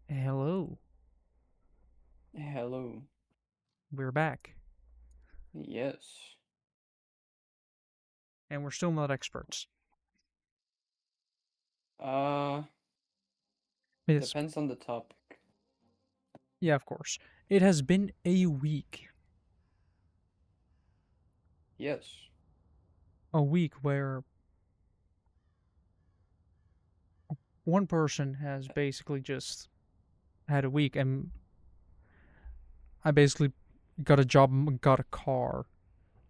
Hello, Hello. we're back, Yes. and we're still not experts. Uh, Yes, depends on the topic. yeah, of course. It has been Yes. a week where one person has basically just had a week, and I basically got a job and got a car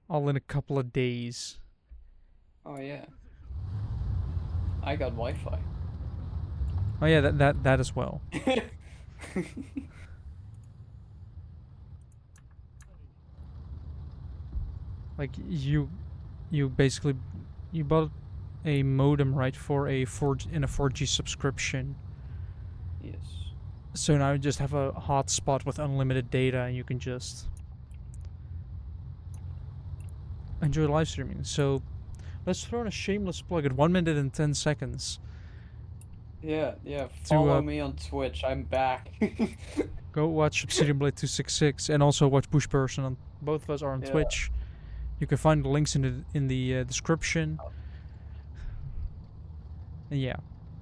all in a couple of days. Oh yeah. I got Wi-Fi. Oh yeah, that as well. Like you basically you bought a modem right for a 4G subscription. Yes. So now you just have a hotspot with unlimited data, and you can just enjoy live streaming. So let's throw in a shameless plug at 1 minute and 10 seconds Yeah. to Follow me on Twitch. I'm back. go watch Obsidian Blade 266 and also watch Bush Person. Both of us are on Yeah. Twitch. You can find the links in the description. And yeah,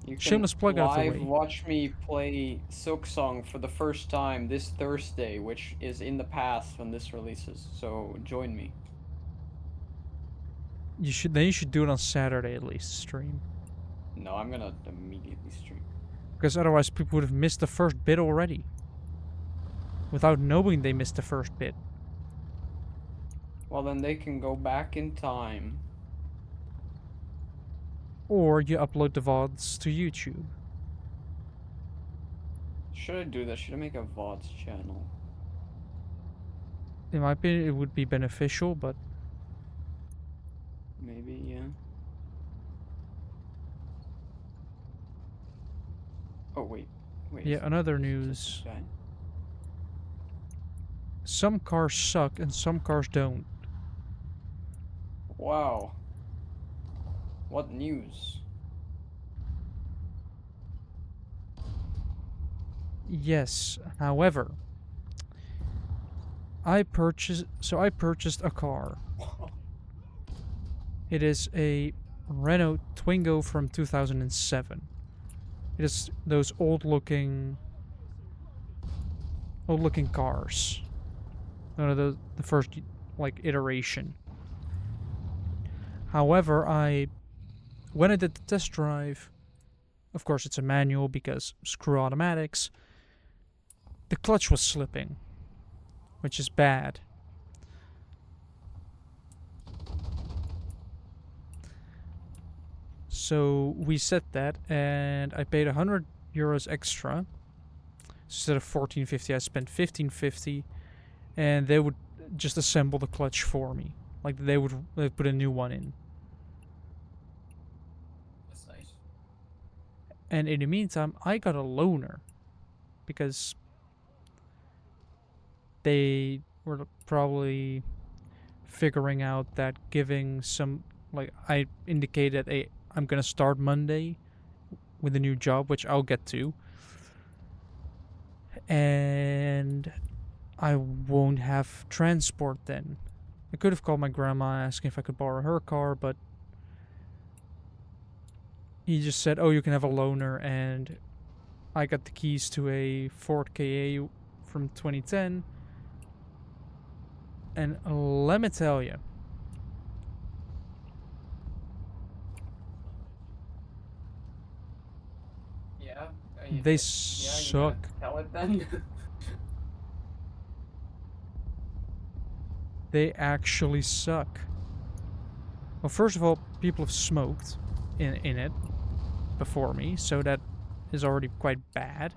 You can shameless plug out of the live way. watch me play Silk Song for the first time this Thursday, which is in the past when this releases. So join me. You should do it on Saturday at least stream, No, I'm gonna immediately stream. because otherwise people would have missed the first bit already without knowing they missed the first bit. Well, then they can go back in time. Or you upload the VODs to YouTube. Should I do that? Should I make a VODs channel? In my opinion, it would be beneficial, but Maybe, yeah. Oh, wait a yeah, second. another Is that this news. guy? Some cars suck and some cars don't. Wow. What news? Yes, however, I purchased a car. It is a Renault Twingo from 2007. It is those old looking cars. One of the first like iteration. However, when I did the test drive, of course it's a manual because screw automatics, the clutch was slipping, which is bad. So we set that, and I paid €100 extra. Instead of 14.50, I spent 15.50, and they would just assemble the clutch for me. Like they'd put a new one in. That's nice. And in the meantime, I got a loaner because they were probably figuring out that giving some, like, I indicated I'm gonna start Monday with a new job, which I'll get to, and I won't have transport then. I could have called my grandma asking if I could borrow her car, but he just said, "Oh, you can have a loaner," and I got the keys to a Ford KA from 2010, and let me tell you, Yeah. they Yeah, you gonna suck. tell it then? They actually suck. Well, first of all, people have smoked in it before me, so that is already quite bad.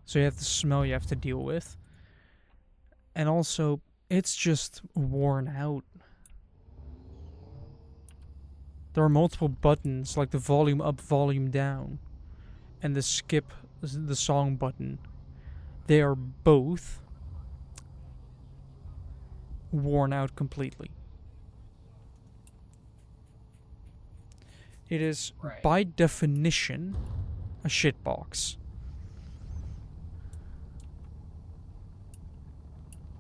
So you have the smell you have to deal with, and also it's just worn out. There are multiple buttons like the volume up, volume down, and the skip the song button. They are both worn out completely. It is Right. by definition a shitbox.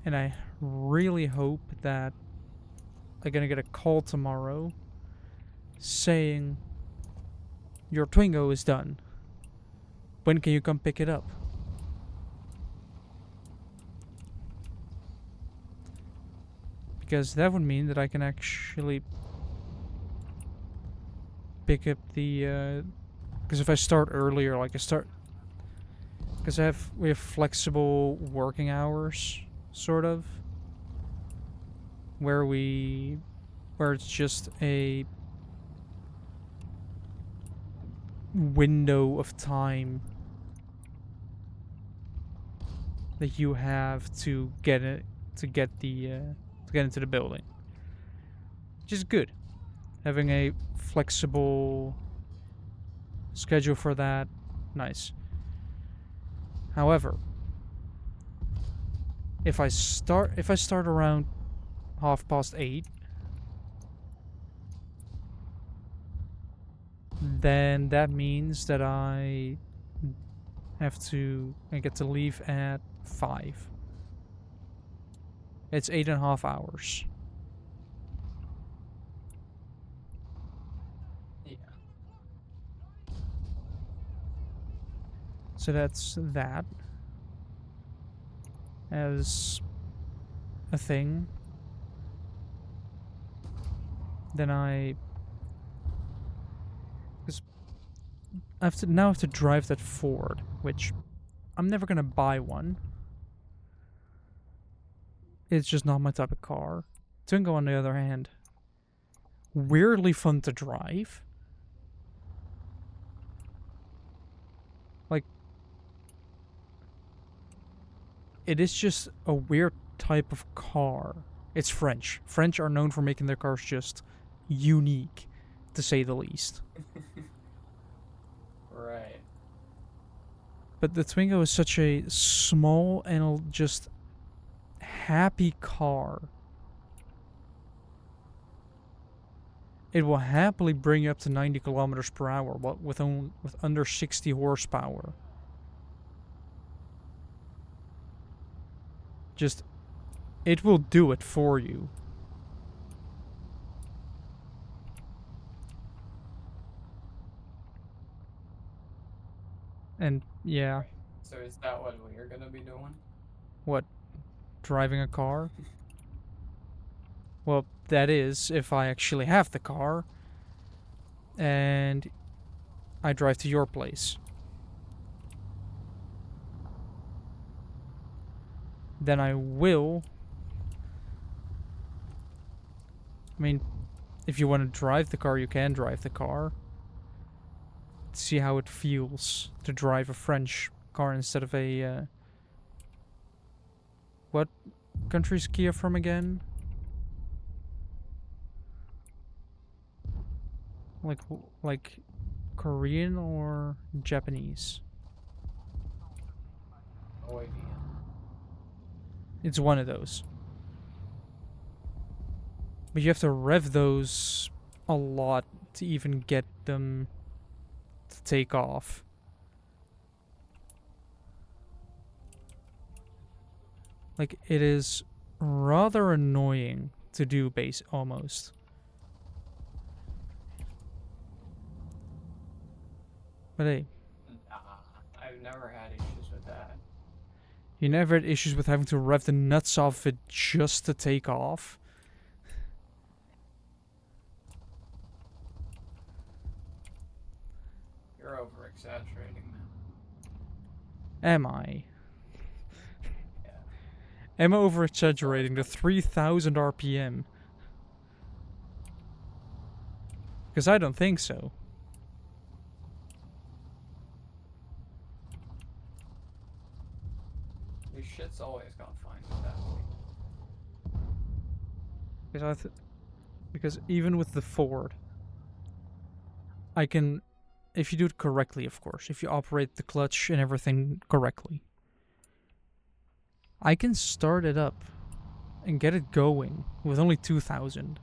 And I really hope that I'm gonna get a call tomorrow saying your Twingo is done. When can you come pick it up? Because that would mean that I can actually pick up the because if I start earlier, like because we have flexible working hours, sort of, where it's just a window of time that you have to get into the building, which is good. Having a flexible schedule for that, nice. However, if I start around 8:30, then that means that I get to leave at 5. It's 8.5 hours. Yeah. So that's that as a thing. Then I have to drive that Ford, which I'm never gonna buy one. It's just not my type of car. Twingo, on the other hand, weirdly fun to drive. Like, it is just a weird type of car. It's French. French are known for making their cars just unique, to say the least. Right. But the Twingo is such a small and just happy car. It will happily bring you up to 90 kilometers per hour with under 60 horsepower. Just, it will do it for you. And yeah. So is that what we're gonna be doing? What? Driving a car? Well, that is if I actually have the car and I drive to your place. Then I will. I mean, if you want to drive the car, you can drive the car. See how it feels to drive a French car instead of a what country's Kia from again? Like Korean or Japanese? Norwegian. It's one of those. But you have to rev those a lot to even get them to take off. Like, it is rather annoying to do almost. But hey. Nah, I've never had issues with that. You never had issues with having to rev the nuts off it just to take off? You're over-exaggerating, man. Am I? Yeah. Am I over-exaggerating to 3,000 RPM? Because I don't think so. Your shit's always gone fine with that. Because even with the Ford, I can, if you do it correctly, of course, if you operate the clutch and everything correctly, I can start it up and get it going with only 2,000.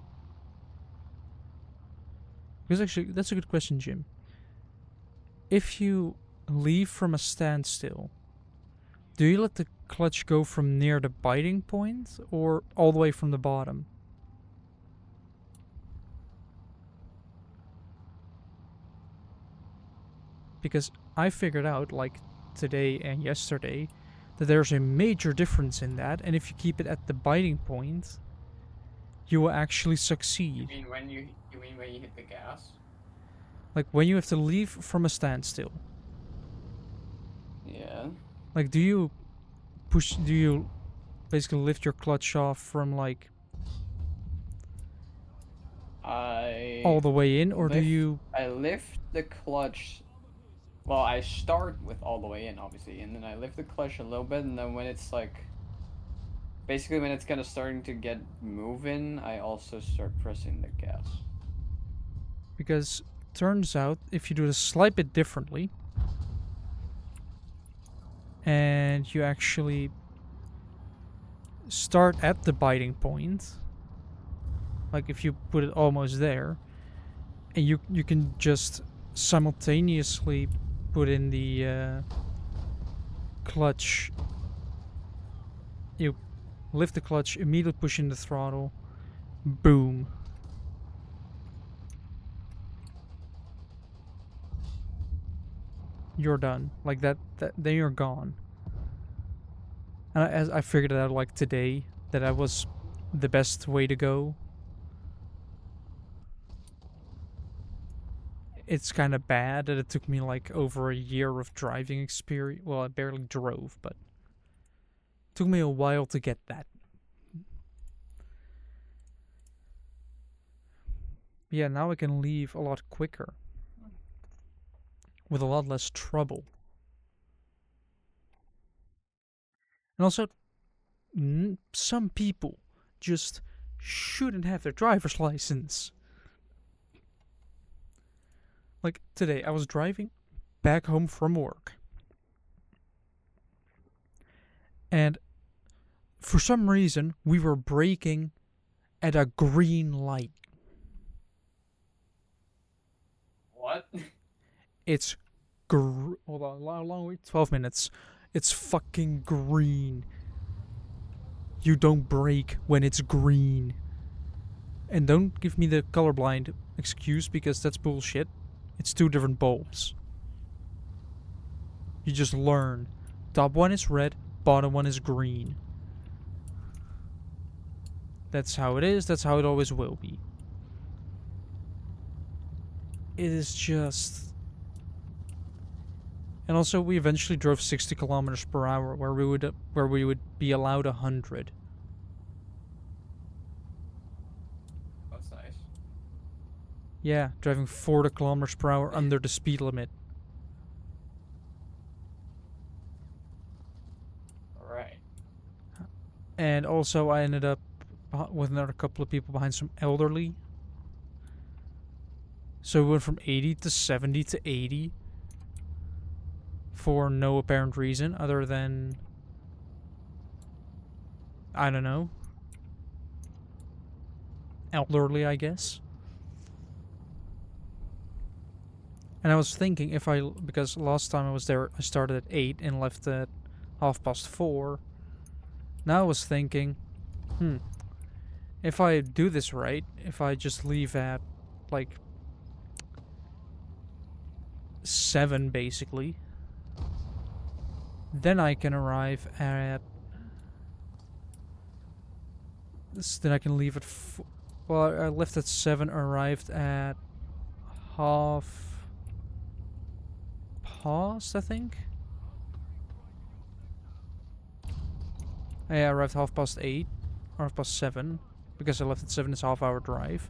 Because actually, that's a good question, Jim. If you leave from a standstill, do you let the clutch go from near the biting point or all the way from the bottom? Because I figured out, like today and yesterday, that there's a major difference in that, and if you keep it at the biting point, you will actually succeed. You mean when you hit the gas? Like when you have to leave from a standstill. Yeah. Like, do you basically lift your clutch off from like all the way in, or do you? I lift the clutch. Well, I start with all the way in, obviously, and then I lift the clutch a little bit, and then when it's like, basically when it's kind of starting to get moving, I also start pressing the gas. Because turns out if you do this a slight bit differently, and you actually start at the biting point, like if you put it almost there, and you can just simultaneously put in the clutch. You lift the clutch, immediately push in the throttle, boom. You're done. Like that then you're gone. And as I figured it out like today, that was the best way to go. It's kind of bad that it took me like over a year of driving experience. Well, I barely drove, but it took me a while to get that. Yeah, now I can leave a lot quicker. With a lot less trouble. And also, some people just shouldn't have their driver's license. Like today, I was driving back home from work. And for some reason, we were braking at a green light. What? It's hold on, how long wait? 12 minutes. It's fucking green. You don't brake when it's green. And don't give me the colorblind excuse, because that's bullshit. It's two different bulbs. You just learn. Top one is red, bottom one is green. That's how it is, that's how it always will be. It is just... And also, we eventually drove 60 kilometers per hour, where we would be allowed 100. That's nice. Yeah, driving 40 kilometers per hour under the speed limit. Alright. And also, I ended up with another couple of people behind some elderly. So we went from 80 to 70 to 80. For no apparent reason other than, I don't know, elderly, I guess. And I was thinking, because last time I was there, I started at 8 and left at 4:30. Now I was thinking, if I do this right, if I just leave at like 7 basically, then I can arrive at... Then I can leave at... Well, I left at 7, arrived at 8:30, I think? Yeah, I arrived 8:30, or 7:30, because I left at 7, it's a half-hour drive.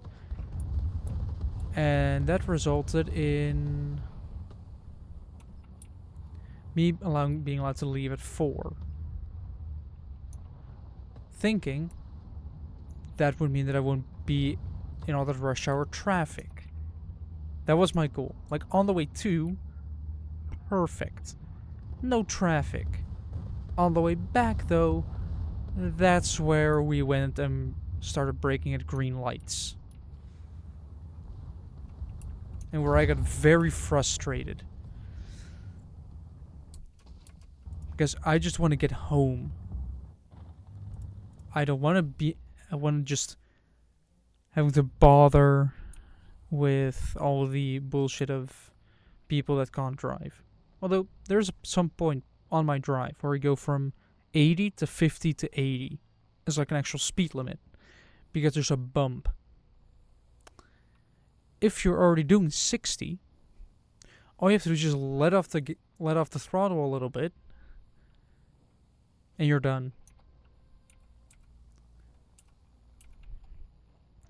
And that resulted in... me being allowed to leave at 4. Thinking that would mean that I wouldn't be in all that rush hour traffic. That was my goal. Like, on the way to, perfect. No traffic. On the way back, though, that's where we went and started braking at green lights. And where I got very frustrated. because I just want to get home. I don't want to be. I want to just having to bother with all the bullshit of people that can't drive. Although there's some point on my drive where we go from 80 to 50 to 80. It's like an actual speed limit because there's a bump. If you're already doing 60, all you have to do is just let off the throttle a little bit, and you're done.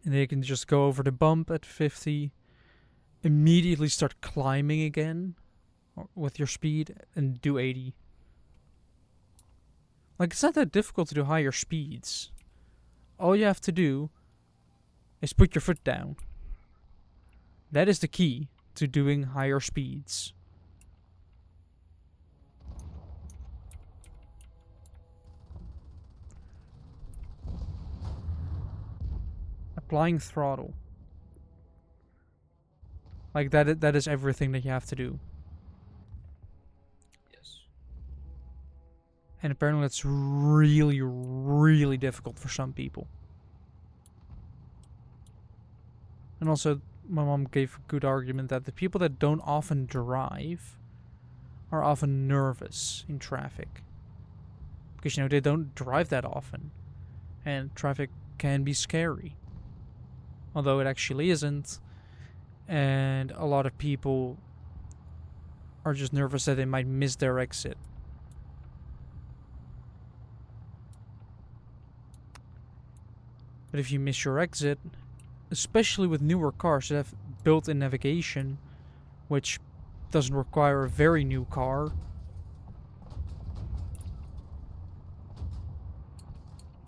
And then you can just go over the bump at 50, immediately start climbing again with your speed, and do 80. Like, it's not that difficult to do higher speeds. All you have to do is put your foot down. That is the key to doing higher speeds. Applying throttle. Like, that is everything that you have to do. Yes. And apparently that's really, really difficult for some people. And also, my mom gave a good argument that the people that don't often drive are often nervous in traffic. Because, you know, they don't drive that often. And traffic can be scary. Although it actually isn't. And a lot of people are just nervous that they might miss their exit. But if you miss your exit, especially with newer cars that have built-in navigation, which doesn't require a very new car,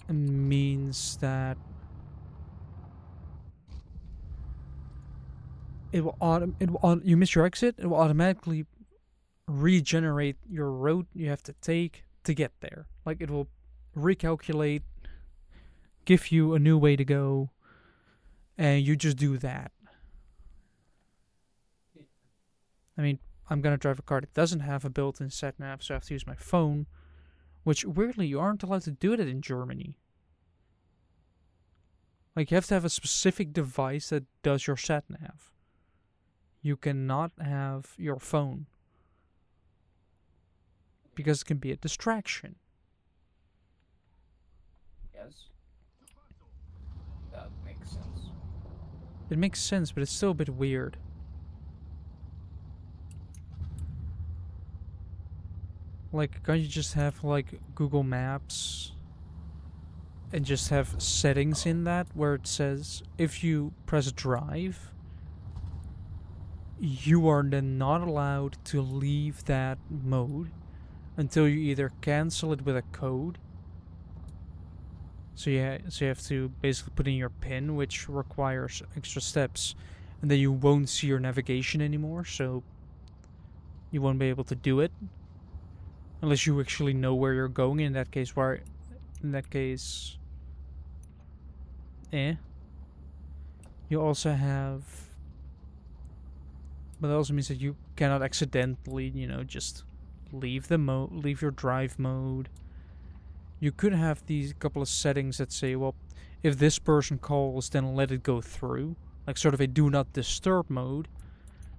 it means that you miss your exit, it will automatically regenerate your route you have to take to get there. Like, it will recalculate, give you a new way to go, and you just do that. I mean, I'm gonna drive a car that doesn't have a built-in sat nav, so I have to use my phone, which weirdly you aren't allowed to do that in Germany. Like, you have to have a specific device that does your sat nav. You cannot have your phone because it can be a distraction. Yes. That makes sense. It makes sense, but it's still a bit weird. Like, can't you just have, like, Google Maps and just have settings in that where it says if you press drive, you are then not allowed to leave that mode until you either cancel it with a code. So you have to basically put in your PIN, which requires extra steps, and then you won't see your navigation anymore, so you won't be able to do it unless you actually know where you're going. In that case, you also have, but that also means that you cannot accidentally, you know, just leave your drive mode. You could have these couple of settings that say, well, if this person calls, then let it go through. Like sort of a do not disturb mode,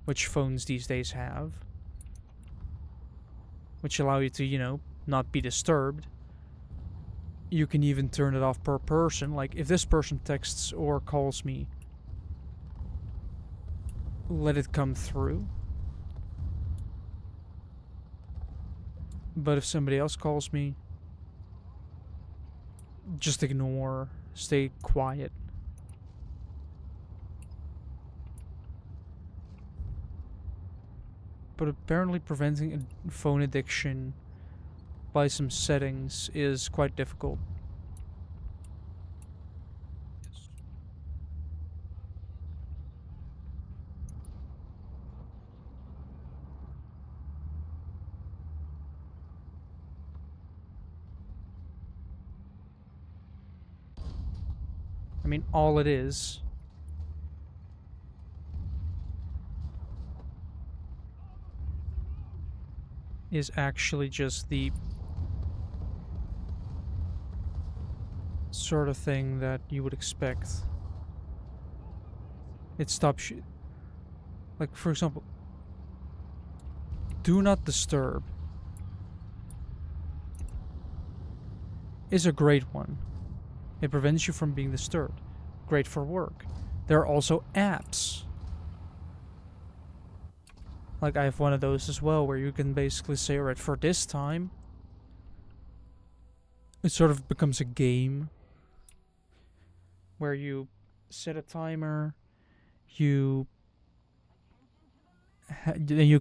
which phones these days have. Which allow you to, you know, not be disturbed. You can even turn it off per person. Like, if this person texts or calls me, let it come through. But if somebody else calls me, just ignore, stay quiet. But apparently preventing a phone addiction by some settings is quite difficult. I mean, all it is actually just the sort of thing that you would expect. It stops you. Like, for example, do not disturb is a great one. It prevents you from being disturbed. Great for work. There are also apps. Like, I have one of those as well, where you can basically say, alright, for this time, it sort of becomes a game where you set a timer, you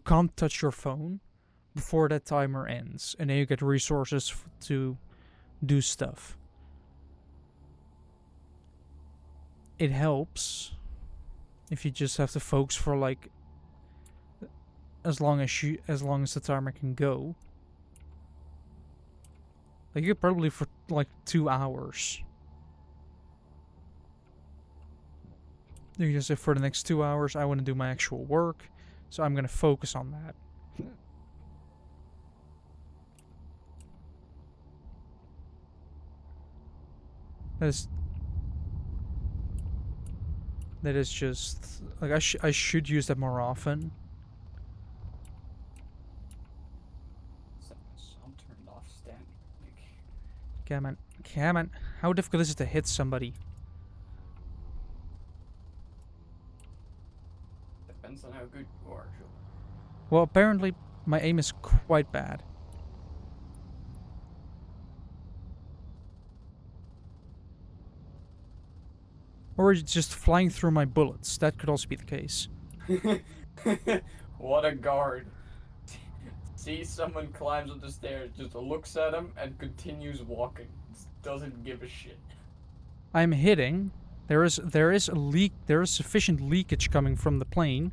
can't touch your phone before that timer ends, and then you get resources to do stuff. It helps if you just have to focus for like as long as the timer can go. Like, you could probably for like 2 hours. You can just say, for the next 2 hours I want to do my actual work, so I'm gonna focus on that. That is just like, I should use that more often. I'm turned off standing. Come on. How difficult is it to hit somebody? Depends on how good you are, actually. Well, apparently my aim is quite bad. Or it's just flying through my bullets. That could also be the case. What a guard. Sees someone climbs up the stairs, just looks at him and continues walking. Just doesn't give a shit. I'm hitting. There is a leak. There is sufficient leakage coming from the plane.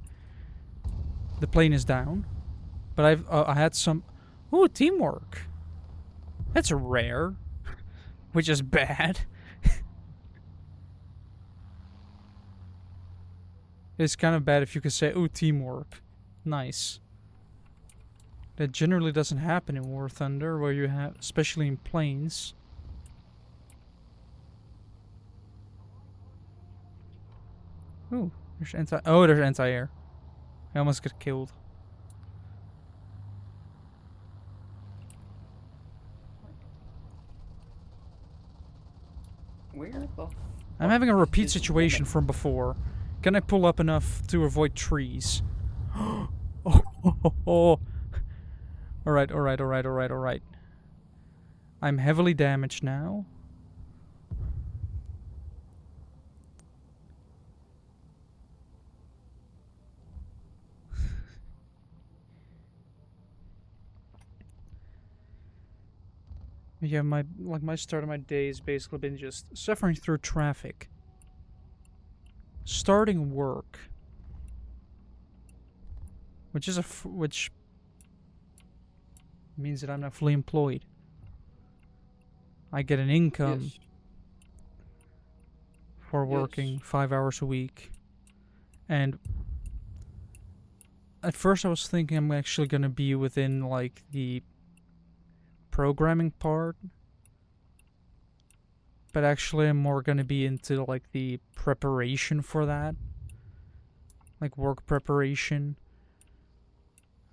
The plane is down, but I had some. Ooh, teamwork. That's rare, which is bad. It's kind of bad if you could say, ooh, teamwork. Nice. That generally doesn't happen in War Thunder, where you have, especially in planes. Ooh, there's anti-air. I almost got killed. Where the I'm having a repeat is situation woman? from before. Can I pull up enough to avoid trees? Oh. Alright. I'm heavily damaged now. Yeah, my start of my day has basically been just suffering through traffic. Starting work, which means that I'm not fully employed. I get an income Yes. for working 5 hours a week, and at first I was thinking I'm actually gonna be within like the programming part, but actually I'm more gonna be into like the preparation for that, like work preparation,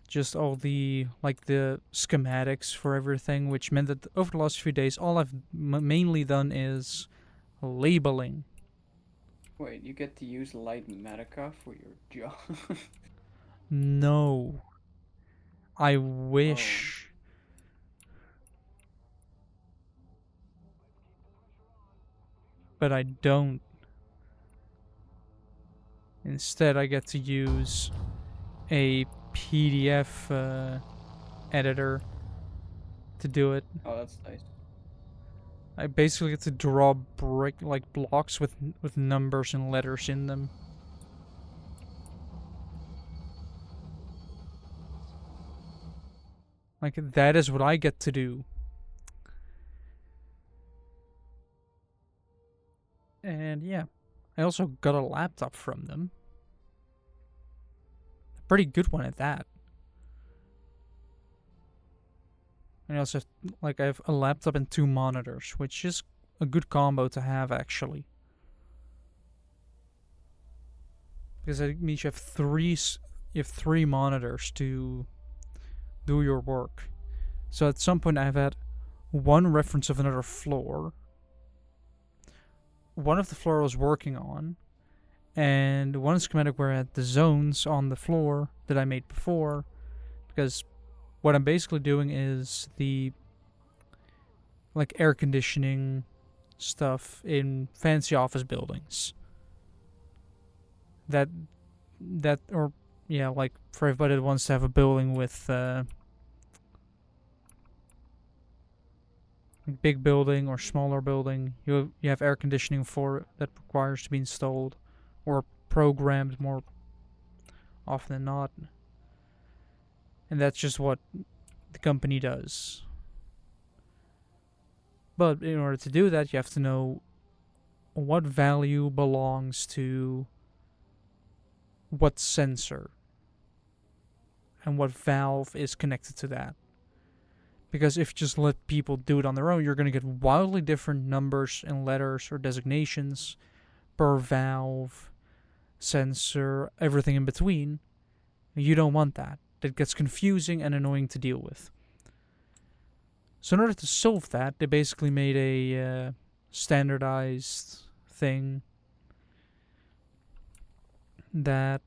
just all the like the schematics for everything, which meant that over the last few days all I've mainly done is labeling. Wait, you get to use light medica for your job? No, I wish. But I don't. Instead, I get to use a PDF editor to do it. Oh, that's nice. I basically get to draw blocks with numbers and letters in them. Like, that is what I get to do. And yeah, I also got a laptop from them. A pretty good one at that. And I also have, I have a laptop and 2 monitors, which is a good combo to have actually, because it means you have three monitors to do your work. So at some point I've had one reference of another floor. One of the floor I was working on, and one schematic where I had the zones on the floor that I made before. Because what I'm basically doing is the like air conditioning stuff in fancy office buildings. That or yeah, like for everybody that wants to have a building with big building or smaller building, you have air conditioning for it that requires to be installed or programmed more often than not. And that's just what the company does. But in order to do that, you have to know what value belongs to what sensor and what valve is connected to that. Because if you just let people do it on their own, you're going to get wildly different numbers and letters or designations per valve, sensor, everything in between. You don't want that. That gets confusing and annoying to deal with. So in order to solve that, they basically made a standardized thing that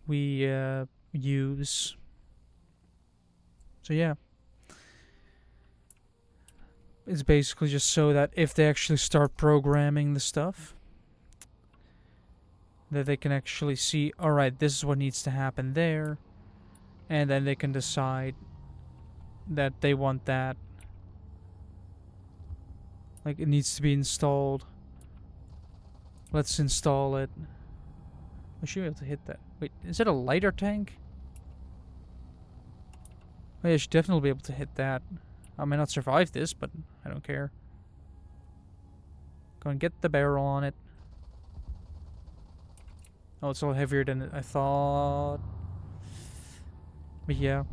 we use. So yeah, it's basically just so that if they actually start programming the stuff, that they can actually see, all right, this is what needs to happen there, and then they can decide that they want that. Like, it needs to be installed. Let's install it. I should be able to hit that. Wait, is it a lighter tank? Oh, yeah, I should definitely be able to hit that. I may not survive this, but I don't care. Go and get the barrel on it. Oh, it's a little heavier than I thought. But yeah.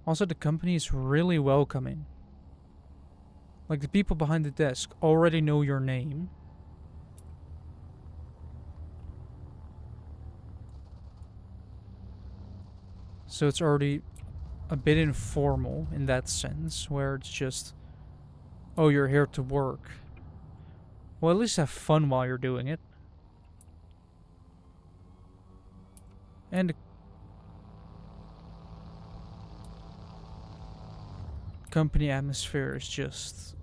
Also, the company is really welcoming. Like, the people behind the desk already know your name. So it's already a bit informal in that sense, where it's just, oh, you're here to work. Well, at least have fun while you're doing it. And the company atmosphere is just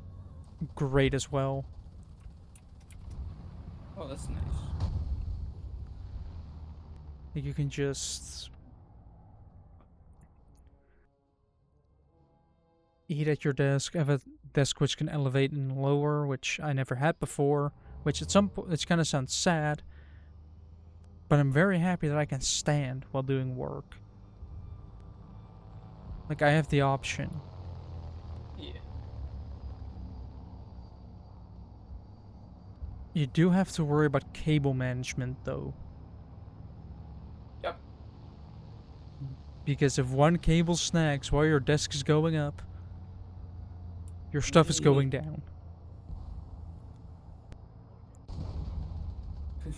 great as well. Oh, that's nice. Like, you can just eat at your desk, have a desk which can elevate and lower, which I never had before, which at some point, it kind of sounds sad, but I'm very happy that I can stand while doing work. Like, I have the option. Yeah. You do have to worry about cable management, though. Yep. Because if one cable snags while your desk is going up, your stuff is going down.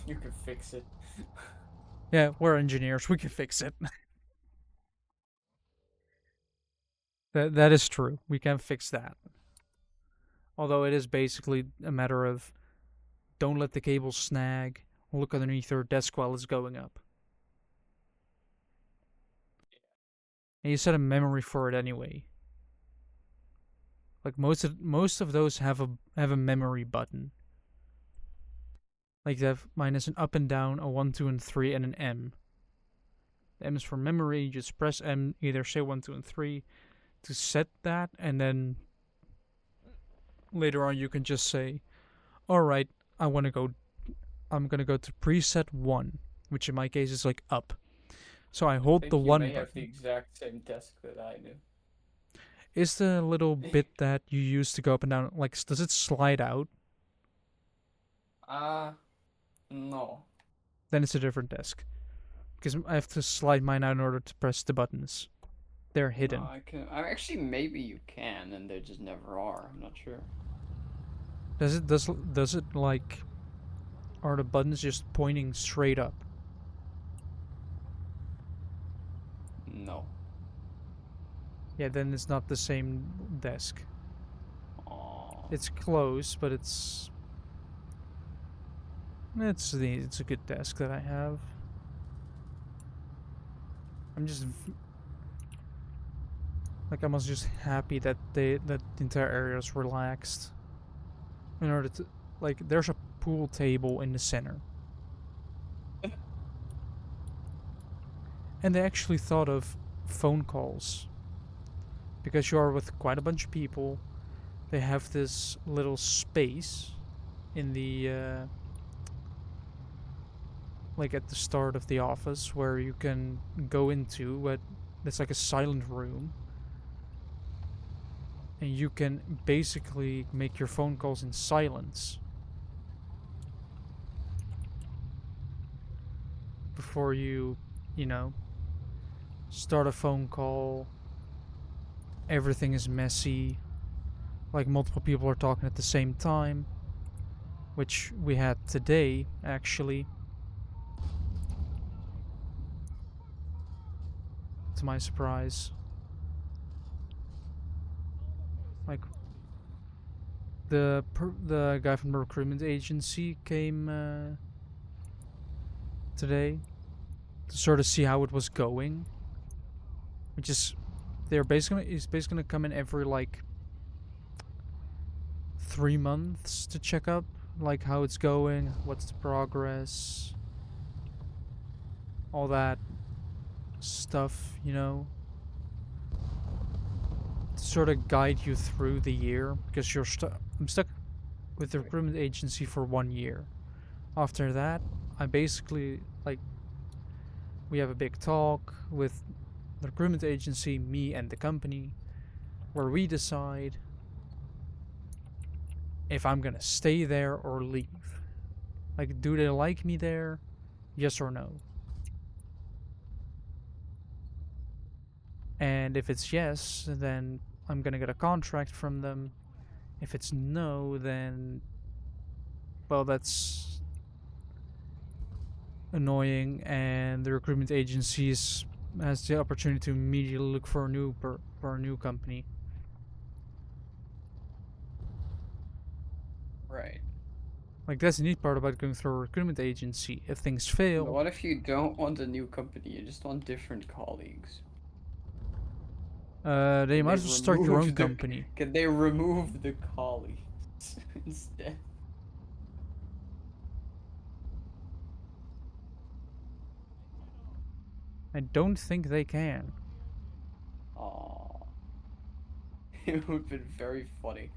You can fix it. Yeah, we're engineers. We can fix it. That is true. We can fix that. Although it is basically a matter of don't let the cable snag. Look underneath your desk while it's going up. And you set a memory for it anyway. Like most of those have a memory button. Like they have mine is an up and down, a 1, 2, and 3, and an M. The M is for memory. You just press M, either say 1, 2, and 3 to set that, and then later on you can just say, all right, I'm gonna go to preset 1, which in my case is like up. So I hold the 1 button. You may have the button. exact same desk that I do. Is the little bit that you use to go up and down, like, does it slide out? No. Then it's a different desk. Because I have to slide mine out in order to press the buttons. They're No, hidden. actually, maybe you can, and they just never are. I'm not sure. Does it like, are the buttons just pointing straight up? No. Yeah, then it's not the same desk. Aww. It's close, but it's a good desk that I have. I'm just like, I was just happy that the entire area is relaxed. In order to, like, there's a pool table in the center, and they actually thought of phone calls because you are with quite a bunch of people. They have this little space in the like at the start of the office where you can go into what it's like a silent room, and you can basically make your phone calls in silence before you know, start a phone call. Everything is messy, like multiple people are talking at the same time, which we had today actually, to my surprise. Like, the guy from the recruitment agency came today to sort of see how it was going, which is, he's basically gonna come in every like 3 months to check up, like how it's going, what's the progress, all that stuff, to sort of guide you through the year, because I'm stuck with the recruitment agency for 1 year. After that, I basically, like, we have a big talk with the recruitment agency, me and the company, where we decide if I'm gonna stay there or leave. Like, do they like me there? Yes or no? And if it's yes, then I'm gonna get a contract from them. If it's no, then, well, that's annoying, and the recruitment agencies has the opportunity to immediately look for a new company. Right. Like, that's the neat part about going through a recruitment agency. If things fail, What if you don't want a new company? You just want different colleagues. they Can might they as well start your own remove the company. Can they remove the colleagues instead? I don't think they can. Aww. It would have been very funny.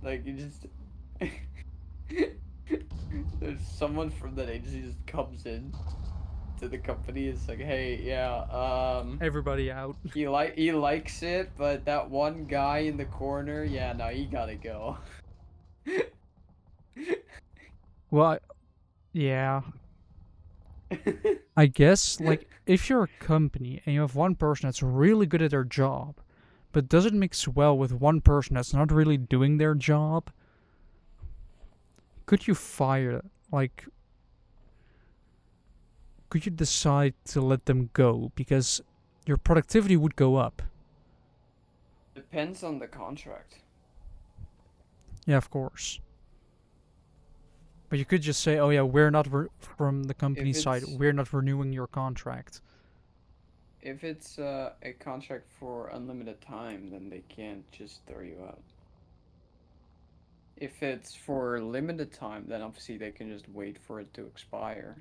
Like, you just. There's someone from that agency just comes in to the company. It's like, hey, yeah, Everybody out. he likes it, but that one guy in the corner, yeah, no, he gotta go. Well, yeah. I guess, like, if you're a company and you have one person that's really good at their job, but doesn't mix well with one person that's not really doing their job, could you fire, like, could you decide to let them go? Because your productivity would go up. Depends on the contract. Yeah, of course. But you could just say, oh yeah, we're not, from the company If side, it's we're not renewing your contract. if it's a contract for unlimited time, then they can't just throw you out. If it's for limited time, then obviously they can just wait for it to expire.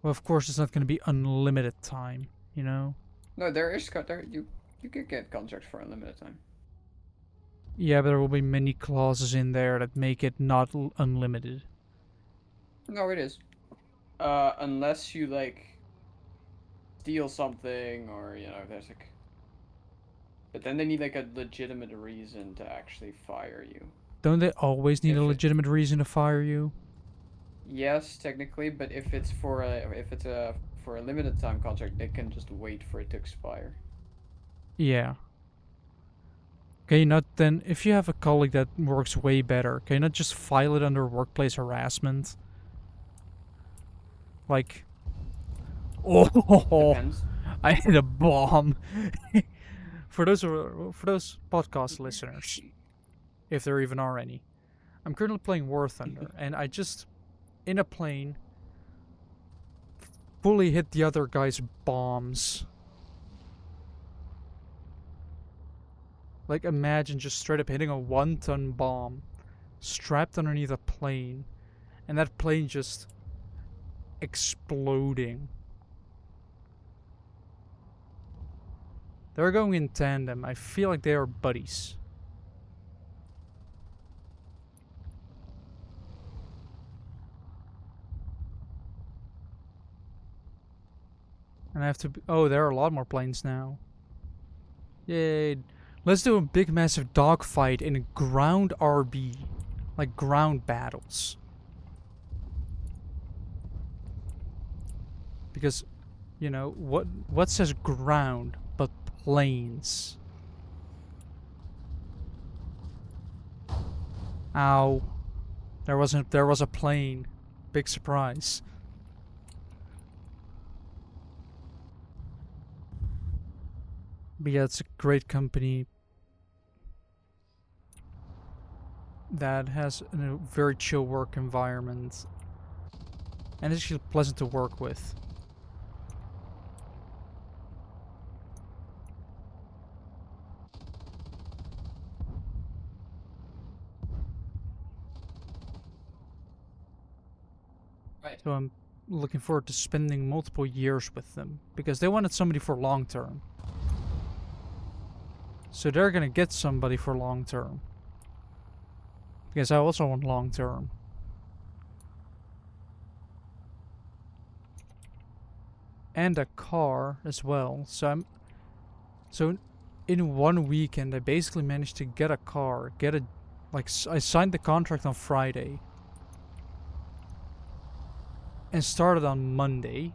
Well, of course, it's not going to be unlimited time, you know? No, there is there you could get contracts for unlimited time. Yeah, but there will be many clauses in there that make it not unlimited. No, it is. Unless you like steal something or there's like. But then they need like a legitimate reason to actually fire you. Don't they always need a If it, legitimate reason to fire you? yes, technically, but if it's a for a limited time contract, they can just wait for it to expire. Yeah. Okay, not then. If you have a colleague that works way better, can you not just file it under workplace harassment? Like, oh, Depends. I hit a bomb. For those podcast listeners, if there even are any, I'm currently playing War Thunder, and I just in a plane fully hit the other guy's bombs. Like, imagine just straight up hitting a 1-ton bomb strapped underneath a plane, and that plane just exploding. They're going in tandem. I feel like they are buddies. And I have to. Oh, there are a lot more planes now. Yay. Let's do a big, massive dogfight in ground RB. Like ground battles. Because, what says ground but planes? Ow. There was a plane. Big surprise. But yeah, it's a great company that has a very chill work environment. And it's actually pleasant to work with. Right. So I'm looking forward to spending multiple years with them. Because they wanted somebody for long term. So they're gonna get somebody for long term. Because I also want long term. And a car as well. So in one weekend I basically managed to get a car, I signed the contract on Friday and started on Monday,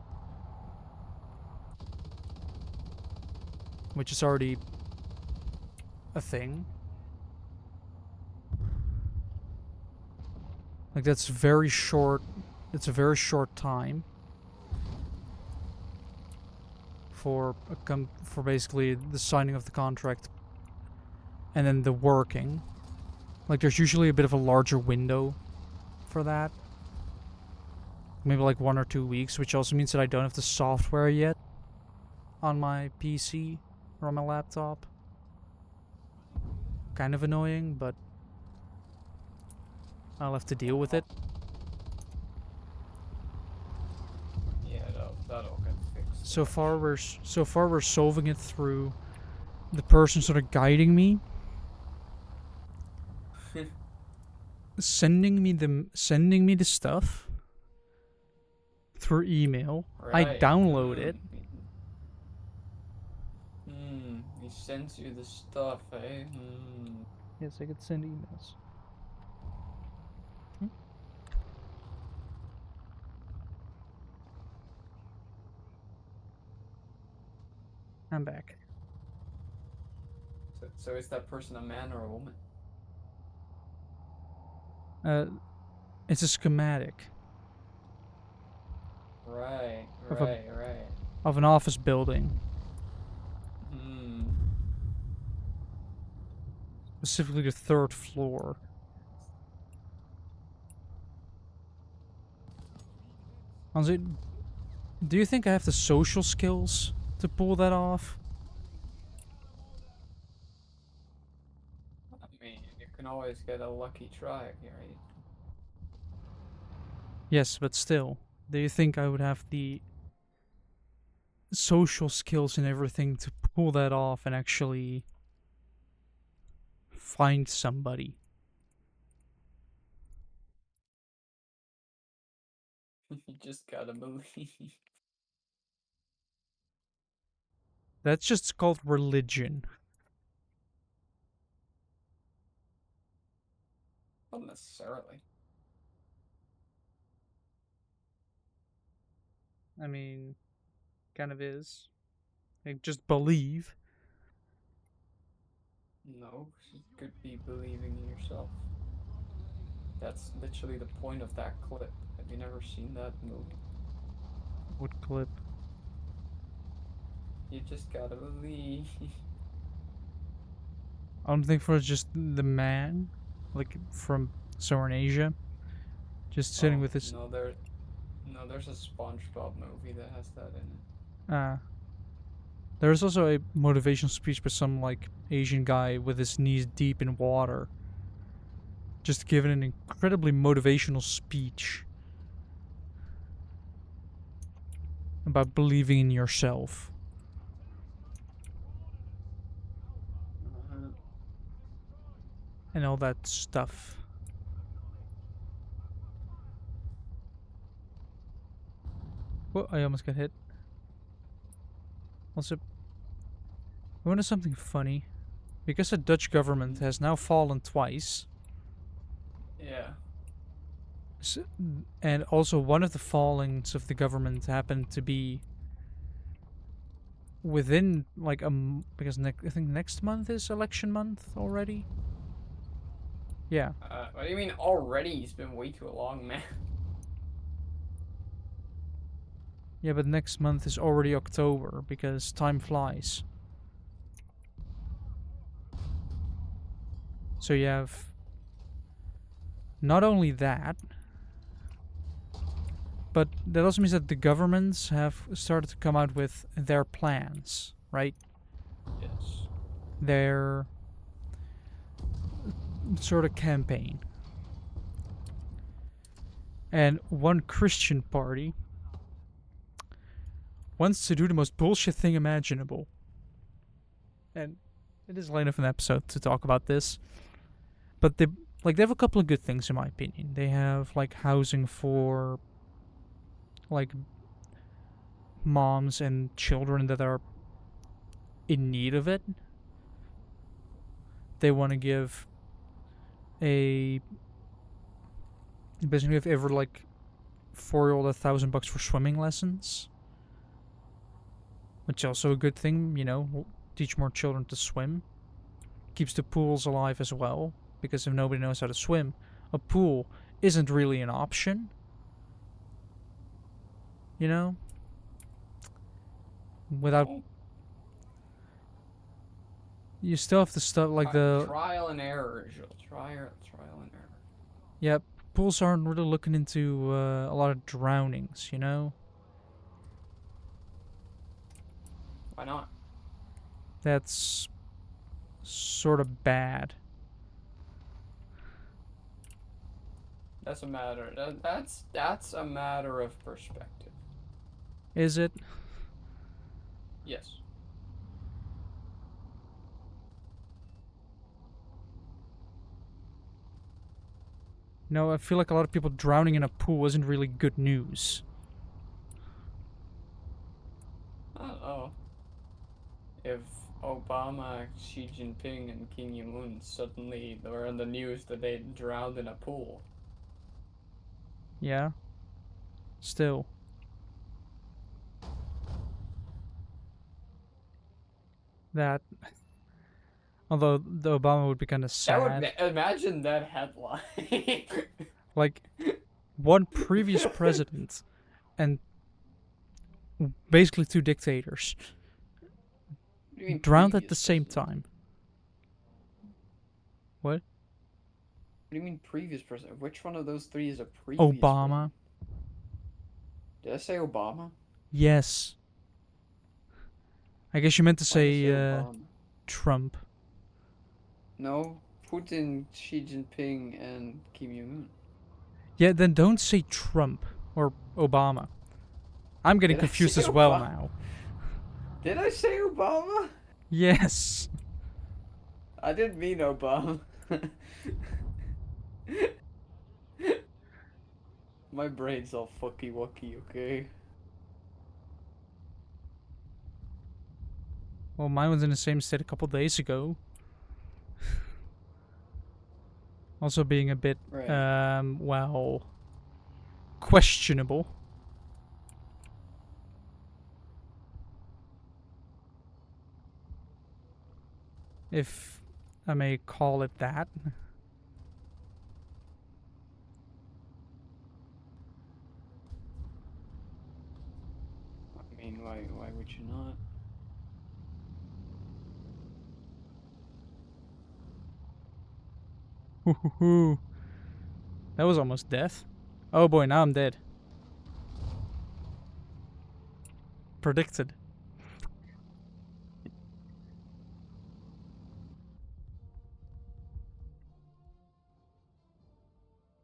which is already a thing. Like that's very short. It's a very short time for basically the signing of the contract and then the working. Like there's usually a bit of a larger window for that. Maybe like 1 or 2 weeks, which also means that I don't have the software yet on my PC or on my laptop. Kind of annoying, but I'll have to deal with it. Yeah, that'll get fixed So far we're solving it through the person sort of guiding me, sending me the stuff through email. I Right. download it. He sends you the stuff, eh? Yes, I could send emails. Hmm? I'm back. So is that person a man or a woman? Uh, it's a schematic Right, of a right, right. of an office building, Hmm. specifically the third floor. Honestly, do you think I have the social skills to pull that off? I mean, you can always get a lucky try, right? Yes, but still, do you think I would have the social skills and everything to pull that off and actually find somebody? You just gotta believe. That's just called religion. Not necessarily. I mean, kind of is. Like, just believe. No, 'cause it could be believing in yourself. That's literally the point of that clip. Have you never seen that movie? What clip? You just gotta believe. I don't think for just the man, like from somewhere in Asia, just sitting Oh, with his. there's a SpongeBob movie that has that in it. Uh, there's also a motivational speech by some like Asian guy with his knees deep in water, just giving an incredibly motivational speech about believing in yourself Uh-huh. and all that stuff. Well, I almost got hit. Also, I want to something funny. Because the Dutch government has now fallen twice, Yeah. and also one of the fallings of the government happened to be within like because I think next month is election month already. Yeah, What do you mean already? It's been way too long, man. yeah, but next month is already October because time flies. So you have not only that, but that also means that the governments have started to come out with their plans, right? Yes. Their sort of campaign. And one Christian party wants to do the most bullshit thing imaginable. And it is late enough an episode to talk about this. But they have a couple of good things in my opinion. They have like housing for like moms and children that are in need of it. They want to give a basically if ever like 4-year-old $1,000 for swimming lessons, which is also a good thing. Will teach more children to swim. Keeps the pools alive as well, because if nobody knows how to swim, a pool isn't really an option. You know, without Oh, you still have to stuff like the trial and error, Joel. Trial and error. yeah. Pools aren't really looking into a lot of drownings. Why not? That's sort of bad. That's a matter. That's a matter of perspective. Is it? Yes. No, I feel like a lot of people drowning in a pool isn't really good news. I don't know. If Obama, Xi Jinping, and Kim Jong-un suddenly were on the news that they drowned in a pool. Yeah. Still. That. Although the Obama would be kind of That would sad. imagine that headline. Like, one previous president and basically two dictators What do you mean drowned at the previous same president? time. What? What do you mean previous president? Which one of those three is a previous Obama. president? Did I say Obama? Yes. I guess you meant to Why did I say Obama? Trump. No, Putin, Xi Jinping, and Kim Jong-un. Yeah, then don't say Trump or Obama. I'm getting Did I confused say as well Obama? now. Did I say Obama? Yes. I didn't mean Obama. My brain's all fucky wucky, okay? Well, mine was in the same state a couple days ago. Also being a bit, Right. well, questionable. If I may call it that. I mean, why would you not? That was almost death. Oh boy, now I'm dead. Predicted.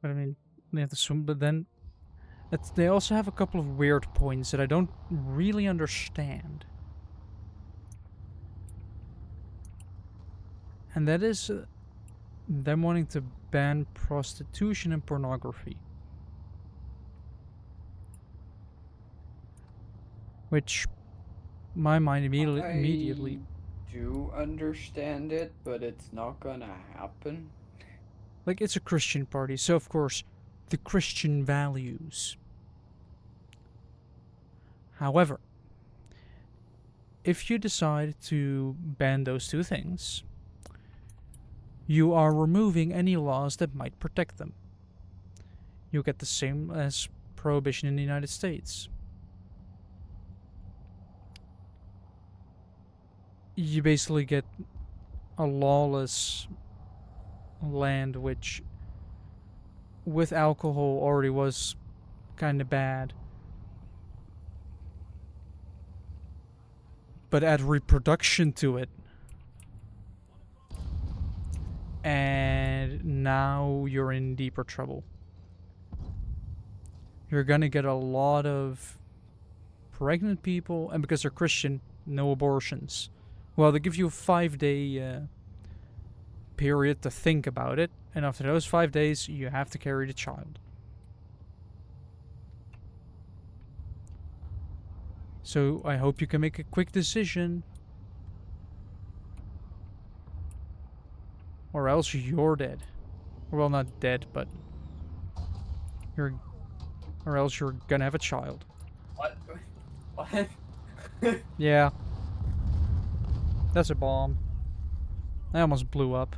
But I mean, they have to swim, but then they also have a couple of weird points that I don't really understand. And that is them wanting to ban prostitution and pornography. Which, my mind immediately... I do understand it, but it's not gonna happen. Like, it's a Christian party, so of course, the Christian values. However, if you decide to ban those two things, you are removing any laws that might protect them. You get the same as prohibition in the United States. You basically get a lawless land which with alcohol already was kind of bad. But add reproduction to it, and now you're in deeper trouble. You're gonna get a lot of pregnant people, and because they're Christian, no abortions. Well, they give you a 5-day period to think about it, and after those 5 days, you have to carry the child. So I hope you can make a quick decision. Or else you're dead. Well, not dead, but you're... Or else you're gonna have a child. What? What? Yeah. That's a bomb. I almost blew up.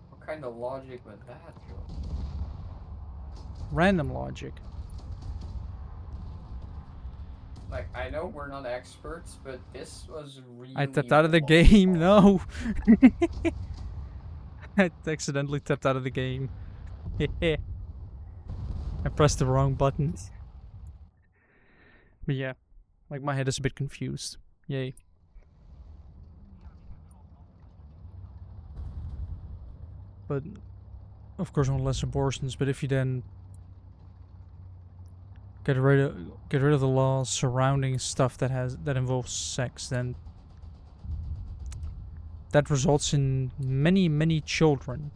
What kind of logic was that, Joe? Random logic. Like, I know we're not experts, but this was really... I tapped out of the game, no! I accidentally tapped out of the game. I pressed the wrong button. But yeah, like my head is a bit confused. Yay. But, of course, on less abortions, but if you then get rid of the laws surrounding stuff that involves sex, then that results in many children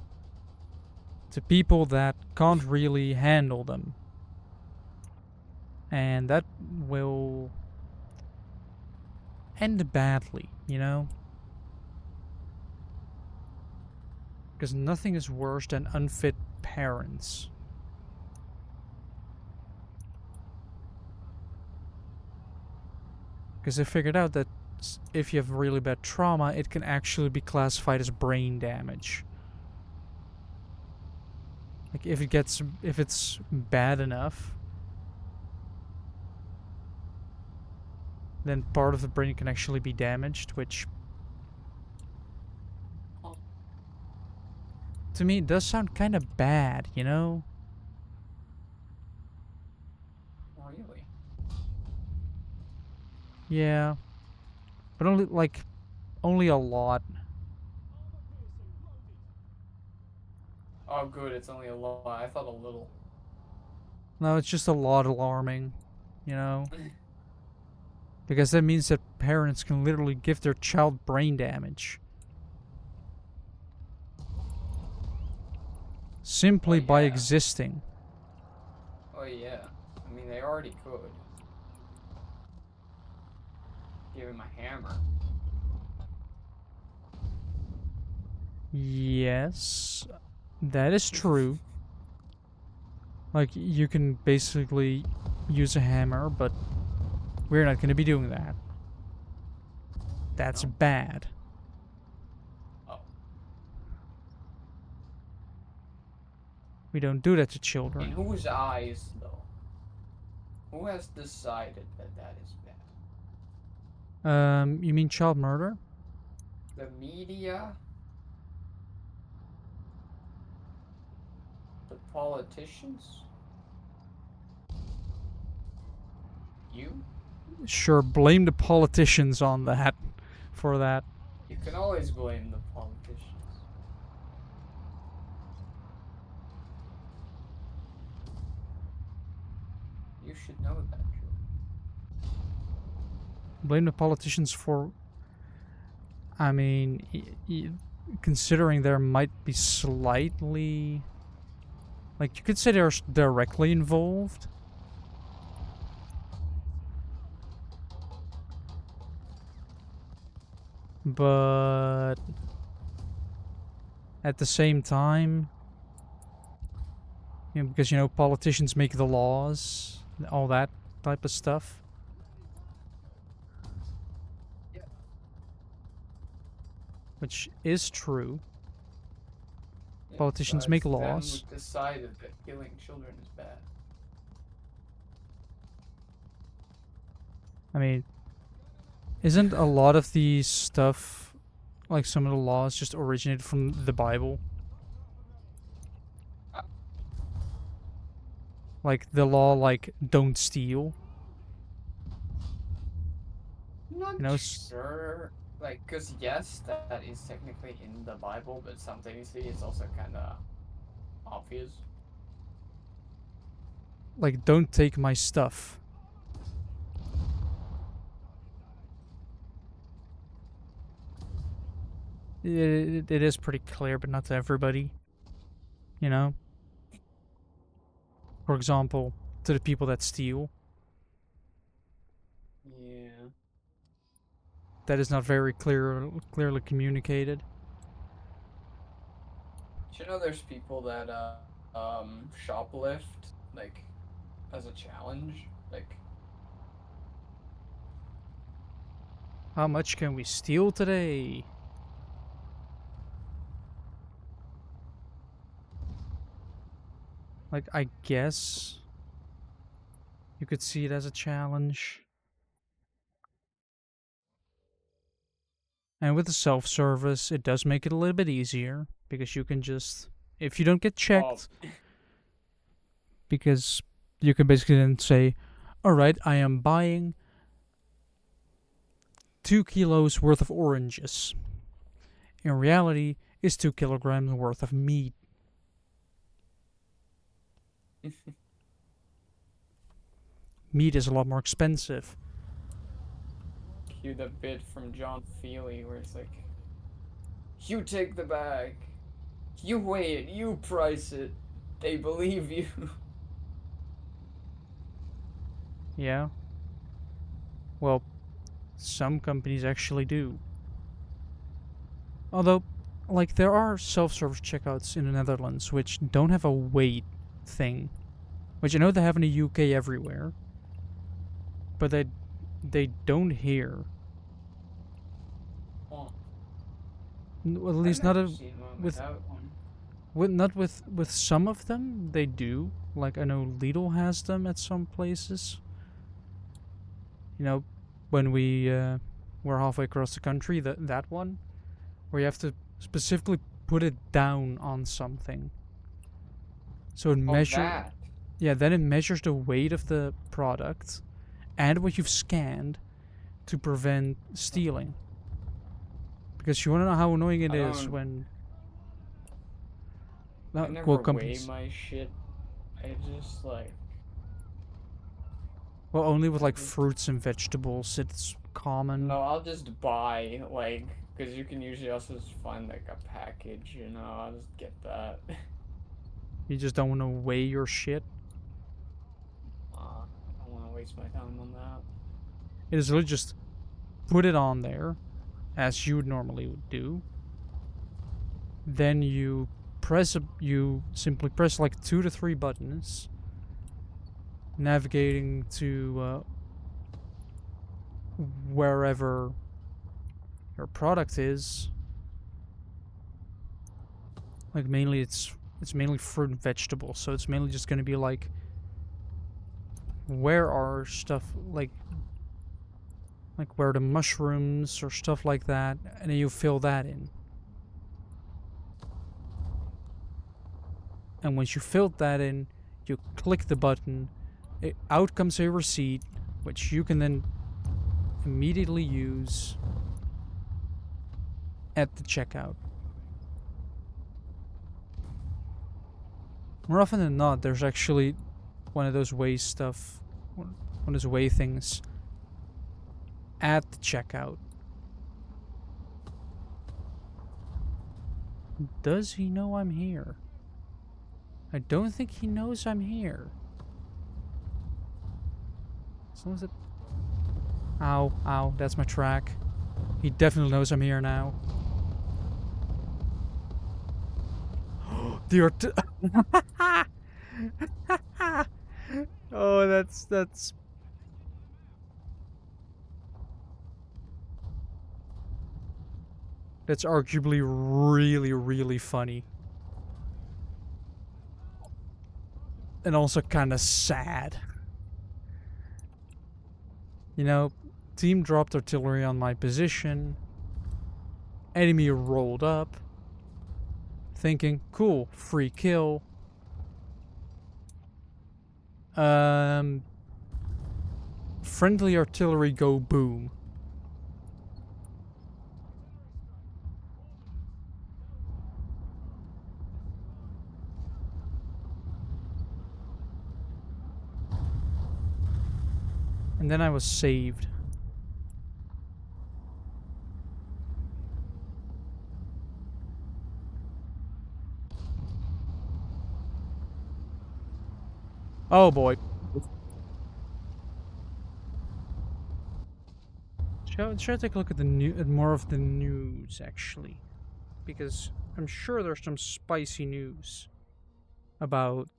to people that can't really handle them, and that will end badly, you know, because nothing is worse than unfit parents. Because they figured out that if you have really bad trauma, it can actually be classified as brain damage. Like if it's bad enough, then part of the brain can actually be damaged, which to me does sound kind of bad, you know? Really? Yeah. But only a lot. Oh, good, it's only a lot. I thought a little. No, it's just a lot alarming, you know? Because that means that parents can literally give their child brain damage. Simply by existing. Oh yeah. I mean, they already could. Give him a hammer. Yes, that is true. Like, you can basically use a hammer, but we're not going to be doing that. That's No? bad. Oh. We don't do that to In children. whose eyes, though? Who has decided that that is bad? You mean child murder? The media? The politicians? You? Sure, blame the politicians on that. For that. You can always blame the politicians. You should know that, Joe. Blame the politicians for. I mean, considering there might be slightly. Like, you could say they're directly involved. But. At the same time. You know, because, you know, politicians make the laws. All that type of stuff. Yeah. Which is true. Yeah, Politicians but make it's them laws. who decided that killing children is bad. I mean, isn't a lot of the stuff, like some of the laws, just originated from the Bible? Like the law, like don't steal. I'm not You know, sure. Like, cause yes, that is technically in the Bible, but simultaneously it's also kind of obvious. like don't take my stuff. It is pretty clear, but not to everybody. You know. For example, to the people that steal, Yeah. that is not very clearly communicated. Do you know there's people that shoplift like as a challenge? Like, How much can we steal today? Like, I guess you could see it as a challenge. And with the self-service, it does make it a little bit easier because you can just, if you don't get checked, because you can basically then say, all right, I am buying 2 kilos worth of oranges. In reality, it's 2 kilograms worth of meat. Meat is a lot more expensive. cue the bit from John Feely where it's like, you take the bag, you weigh it, you price it, they believe you. Yeah. Well, some companies actually do. Although, like, there are self-service checkouts in the Netherlands which don't have a weight thing, which I know they have in the UK everywhere, but they don't here. Oh, Well, at least I've not never a, seen one with without one. not with some of them they do. Like I know Lidl has them at some places. You know, when we were halfway across the country, that one where you have to specifically put it down on something. So it Oh, measures. that. Yeah, then it measures the weight of the product and what you've scanned to prevent stealing. Because you want to know how annoying it I is don't. when I not never well weigh companies. my shit. I just like. Well, only with I like just. fruits and vegetables, it's common. No, I'll just buy like, cause you can usually also just find like a package. You know, I'll just get that. You just don't want to weigh your shit. I don't want to waste my time on that. It is literally just put it on there, as you would normally would do. Then you you simply press like 2 to 3 buttons, navigating to wherever your product is. Like mainly it's mainly fruit and vegetables, so it's mainly just gonna be like, where are stuff like where are the mushrooms or stuff like that, and then you fill that in. And once you filled that in, you click the button, out comes a receipt, which you can then immediately use at the checkout. More often than not, there's actually one of those weigh stuff, one of those weigh things at the checkout. Does he know I'm here? I don't think he knows I'm here. As long as it... Ow, ow, that's my track. He definitely knows I'm here now. The oh, that's arguably really, really funny. And also kind of sad. You know, team dropped artillery on my position. Enemy rolled up. Thinking, cool, free kill. Friendly artillery go boom. And then I was saved. Oh boy. Should I take a look at more of the news actually? Because I'm sure there's some spicy news about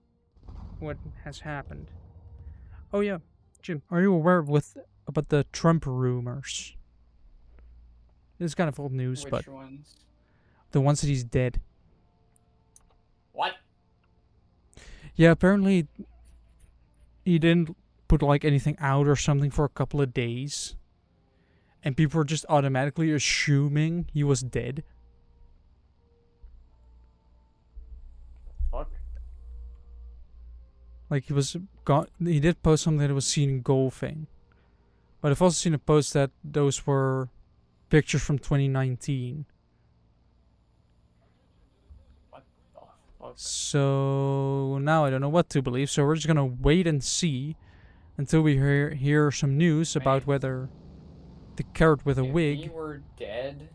what has happened. Oh yeah, Jim, are you aware about the Trump rumors? This is kind of old news, Which but ones? the ones that he's dead. What? Yeah, apparently he didn't put like anything out or something for a couple of days. And people were just automatically assuming he was dead. Fuck. Like he was gone. He did post something that was seen golfing. But I've also seen a post that those were pictures from 2019. What the fuck? So now I don't know what to believe. So we're just gonna wait and see until we hear some news about whether the carrot with a wig. If he were dead,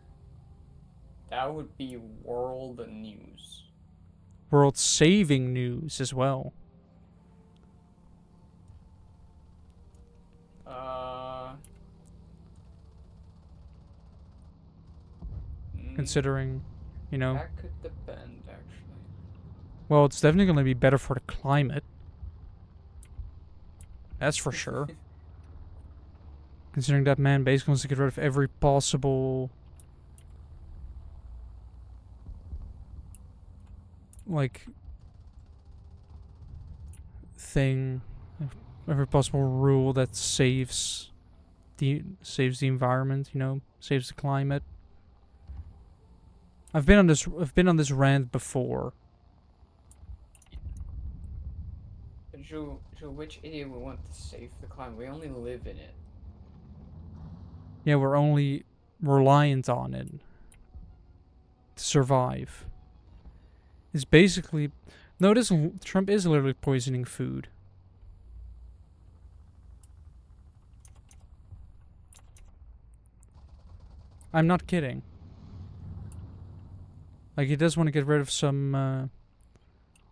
that would be world news. World saving news as well. Considering, you know. That could depend, actually. Well, it's definitely going to be better for the climate. That's for sure. Considering that man basically wants to get rid of every possible, like, thing, every possible rule that saves the environment, you know, saves the climate. I've been on this rant before. Joe, which idiot would want to save the climate? We only live in it. Yeah, we're only reliant on it to survive. It's basically... No, Trump is literally poisoning food. I'm not kidding. Like, he does want to get rid of some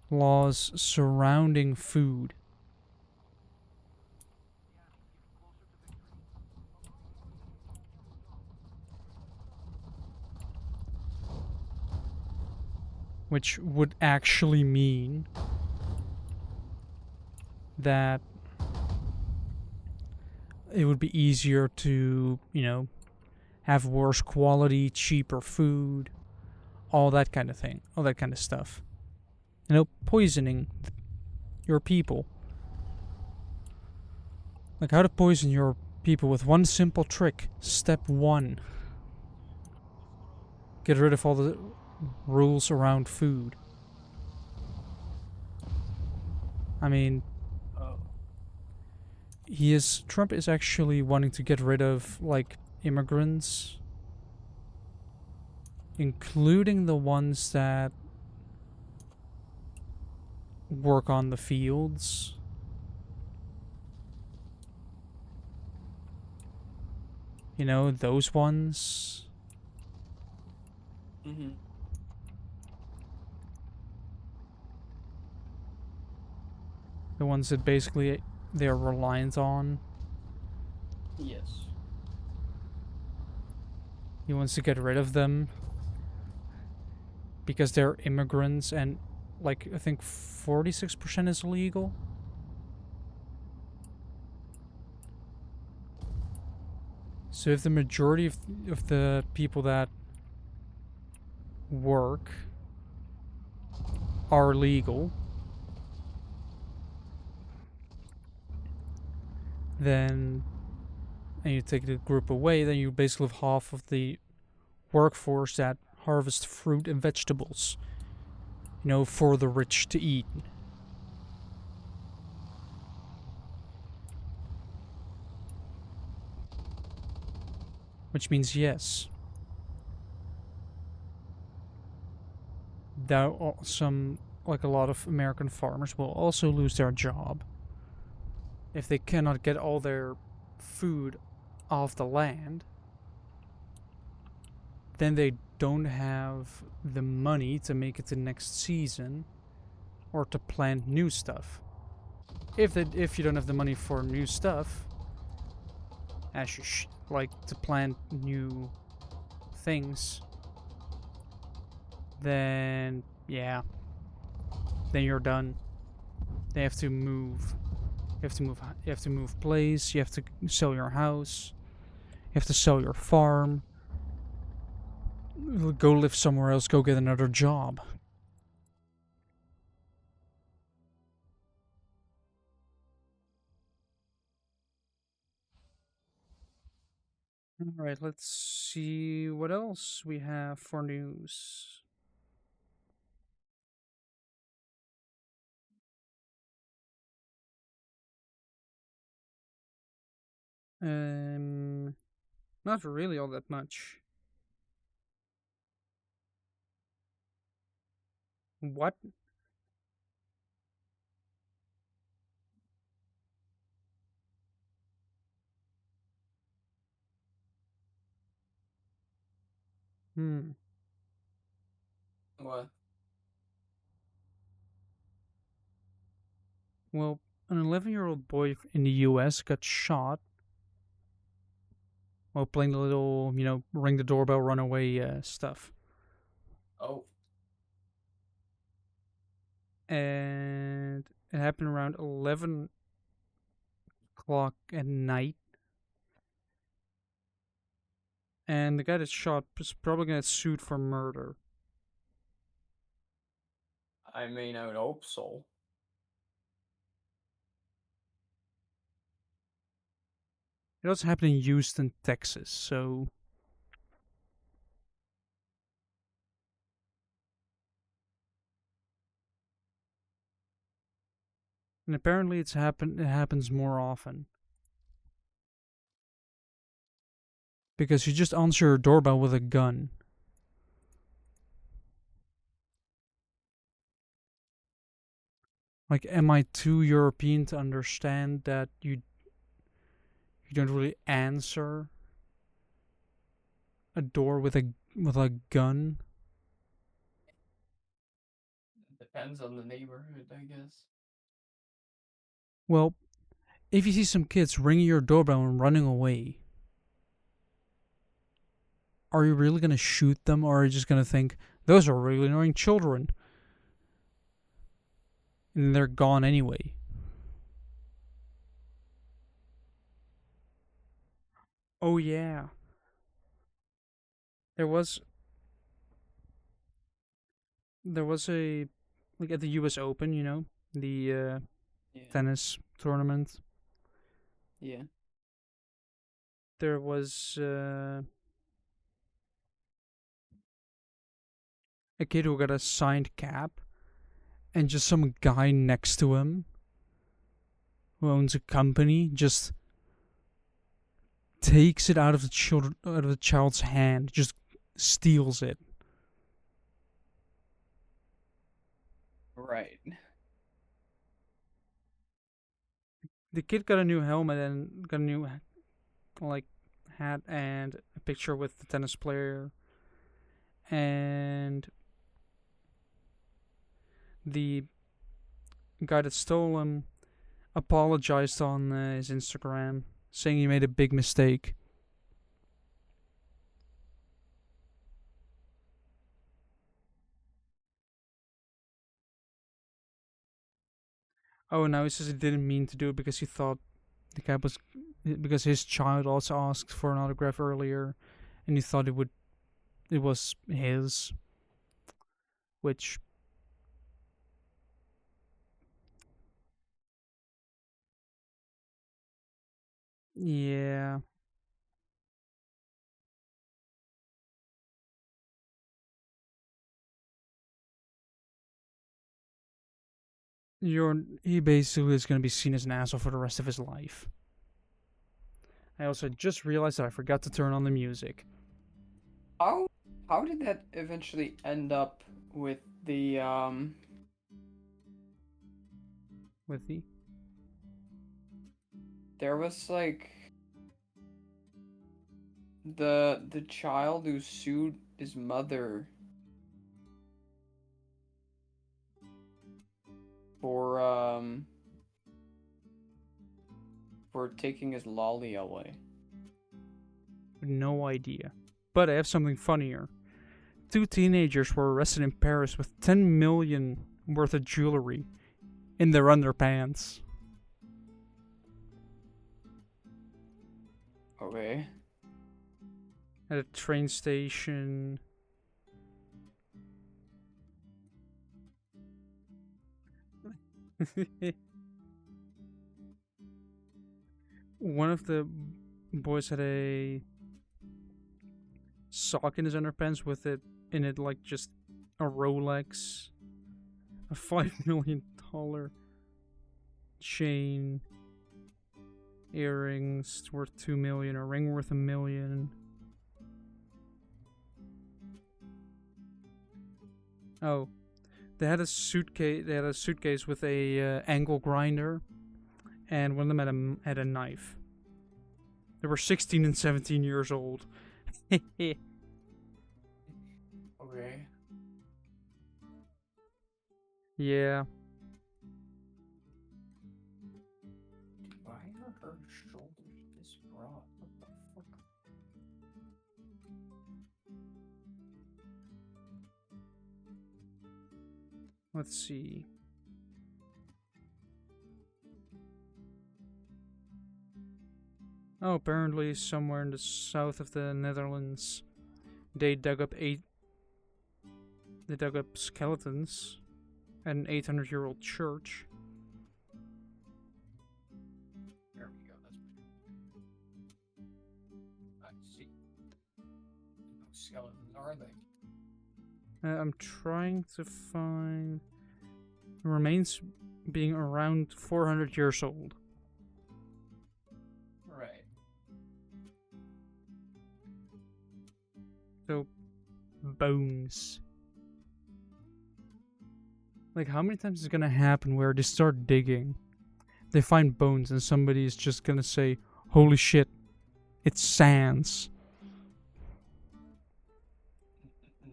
laws surrounding food. Which would actually mean that it would be easier to, you know, have worse quality, cheaper food, all that kind of thing, all that kind of stuff. Poisoning your people. Like how to poison your people with one simple trick. Step 1. Get rid of all the rules around food. I mean, Oh. Trump is actually wanting to get rid of like immigrants, including the ones that work on the fields. Those ones. Mm-hmm. The ones that basically they're reliant on. Yes. He wants to get rid of them because they're immigrants and like I think 46% is illegal. So if the majority of the people that work are legal, then and you take the group away, then you basically have half of the workforce that harvest fruit and vegetables, for the rich to eat. Which means yes, that a lot of American farmers will also lose their job if they cannot get all their food off the land. Then they don't have the money to make it to next season or to plant new stuff. If you don't have the money for new stuff, as you like to plant new things, then yeah, then you're done. They have to move. You have to move. You have to move place. You have to sell your house. You have to sell your farm. Go live somewhere else. Go get another job. All right, let's see what else we have for news. Um, Not really all that much. What? Hmm. What? Well, an 11-year-old boy in the U.S. got shot while playing the little, ring the doorbell, run away stuff. Oh. And it happened around 11 o'clock at night. And the guy that shot is probably going to get sued for murder. I mean, I would hope so. It also happened in Houston, Texas, so. And apparently it happens more often. Because you just answer your doorbell with a gun. Like, am I too European to understand that you don't really answer a door with a gun? Depends on the neighborhood, I guess. Well, if you see some kids ringing your doorbell and running away, are you really gonna shoot them, or are you just gonna think those are really annoying children, and they're gone anyway? Oh yeah, There was a like at the U.S. Open, the Yeah. tennis tournament. Yeah. There was a kid who got a signed cap, and just some guy next to him who owns a company just takes it out of the child's hand, just steals it. Right. The kid got a new helmet and got a new like hat and a picture with the tennis player, and the guy that stole him apologized on his Instagram, saying he made a big mistake. Oh, now he says he didn't mean to do it because he thought the guy was because his child also asked for an autograph earlier, and he thought it was his, which yeah, he basically is going to be seen as an asshole for the rest of his life. I also just realized that I forgot to turn on the music. How how did that eventually end up with the? With the There was like the child who sued his mother for for taking his lolly away. no idea, but I have something funnier. Two teenagers were arrested in Paris with 10 million worth of jewelry in their underpants. Okay. At a train station. One of the boys had a sock in his underpants with it in it, like just a Rolex, a $5 million chain, earrings worth 2 million, a ring worth 1 million. Oh, they had a suitcase. They had a suitcase with a angle grinder, and one of them had a knife. They were 16 and 17 years old. Okay. Yeah. Why are her shoulders this broad? What the fuck? Let's see. Oh, apparently somewhere in the south of the Netherlands, they dug up skeletons at an 800-year-old church. There we go. That's better. I see. No skeletons, are they? I'm trying to find remains being around 400 years old. Right. So, bones. Like, how many times is it gonna happen where they start digging, they find bones, and somebody is just gonna say, "Holy shit, it's Sans."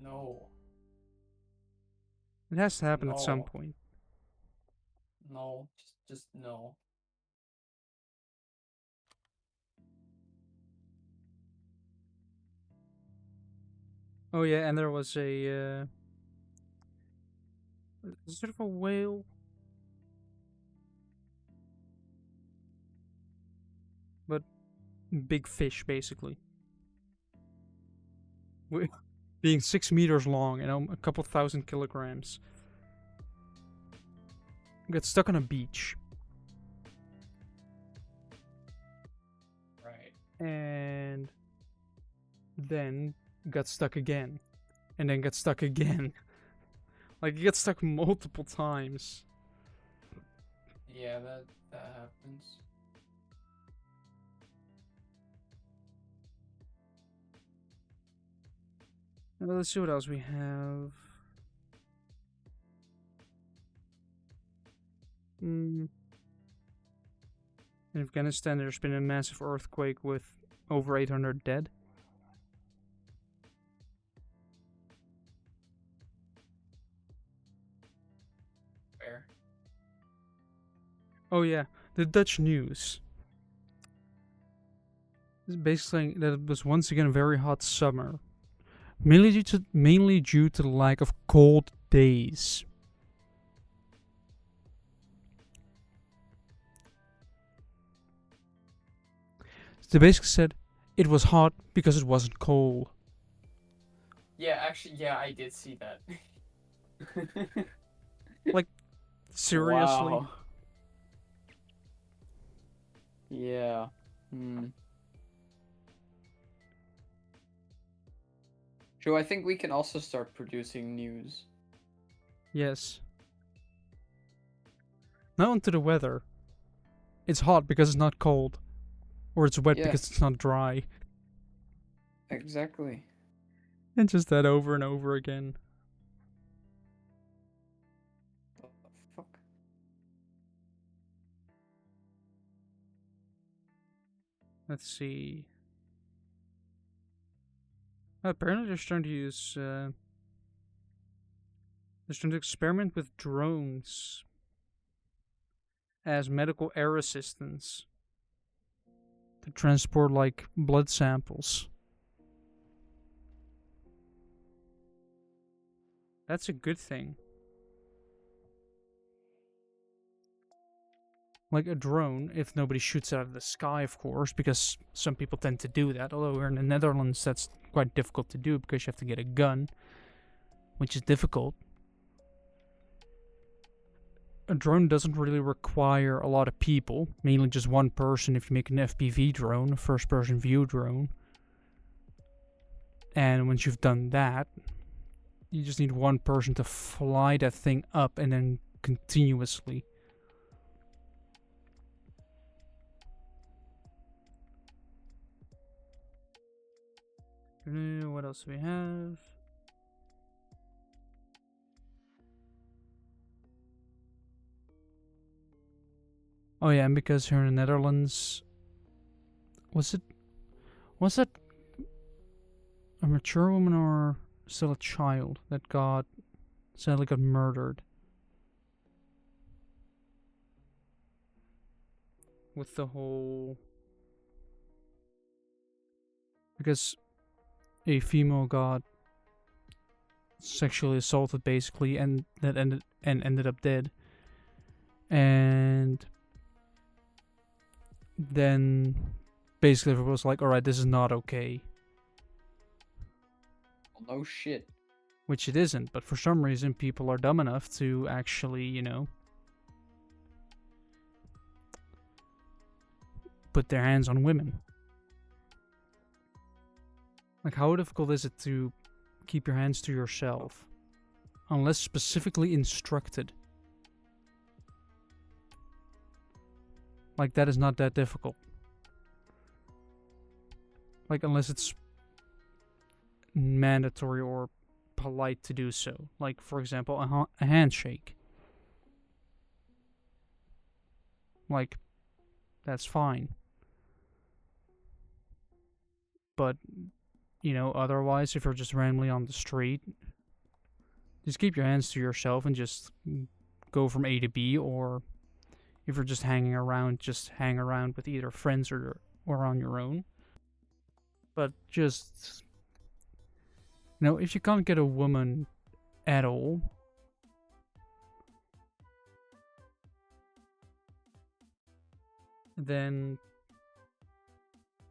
No. It has to happen at some No. point. No. Just no. Oh yeah, and there was a sort of a whale, but big fish basically. being 6 meters long and a couple thousand kilograms. Got stuck on a beach. Right. And then got stuck again. And then got stuck again. Like, you get stuck multiple times. Yeah, that happens. Now, let's see what else we have. In Afghanistan, there's been a massive earthquake with over 800 dead. Where? Oh yeah, the Dutch news. It's basically saying that it was once again a very hot summer, mainly due to the lack of cold days. They basically said it was hot because it wasn't cold. Yeah, actually, yeah, I did see that. Like, seriously? Wow. Yeah. Joe, I think we can also start producing news. Yes. Now onto the weather. It's hot because it's not cold. Or it's wet because it's not dry. Exactly. And just that over and over again. What the fuck? Let's see. Apparently they're starting to use... they're starting to experiment with drones as medical air assistants to transport, like, blood samples. That's a good thing. Like a drone, if nobody shoots out of the sky, of course, because some people tend to do that. Although we're in the Netherlands, that's quite difficult to do because you have to get a gun, which is difficult. A drone doesn't really require a lot of people, mainly just one person if you make an FPV drone, a first person view drone. And once you've done that, you just need one person to fly that thing up and then continuously. What else do we have? Oh yeah, and because here in the Netherlands, was that a mature woman or still a child that sadly got murdered? With the whole, because a female got sexually assaulted basically, and that ended up dead. And then basically everyone was like, alright, this is not okay. Well, no shit. Which it isn't, but for some reason people are dumb enough to actually, put their hands on women. Like, how difficult is it to keep your hands to yourself? Unless specifically instructed. Like, that is not that difficult. Like, unless it's mandatory or polite to do so. Like, for example, a handshake. Like, that's fine. But, otherwise, if you're just randomly on the street, just keep your hands to yourself and just go from A to B, or if you're just hanging around, just hang around with either friends or on your own. But just, if you can't get a woman at all, then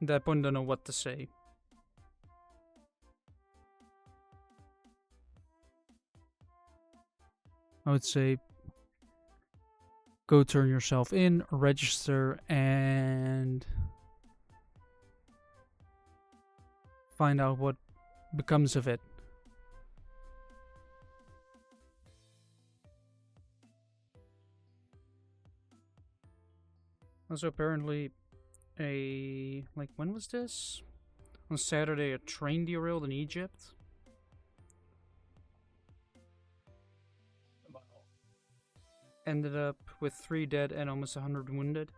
at that point, I don't know what to say. I would say go turn yourself in, register, and find out what becomes of it. Also, apparently, when was this? On Saturday, a train derailed in Egypt. Wow. Ended up with 3 dead and almost 100 wounded.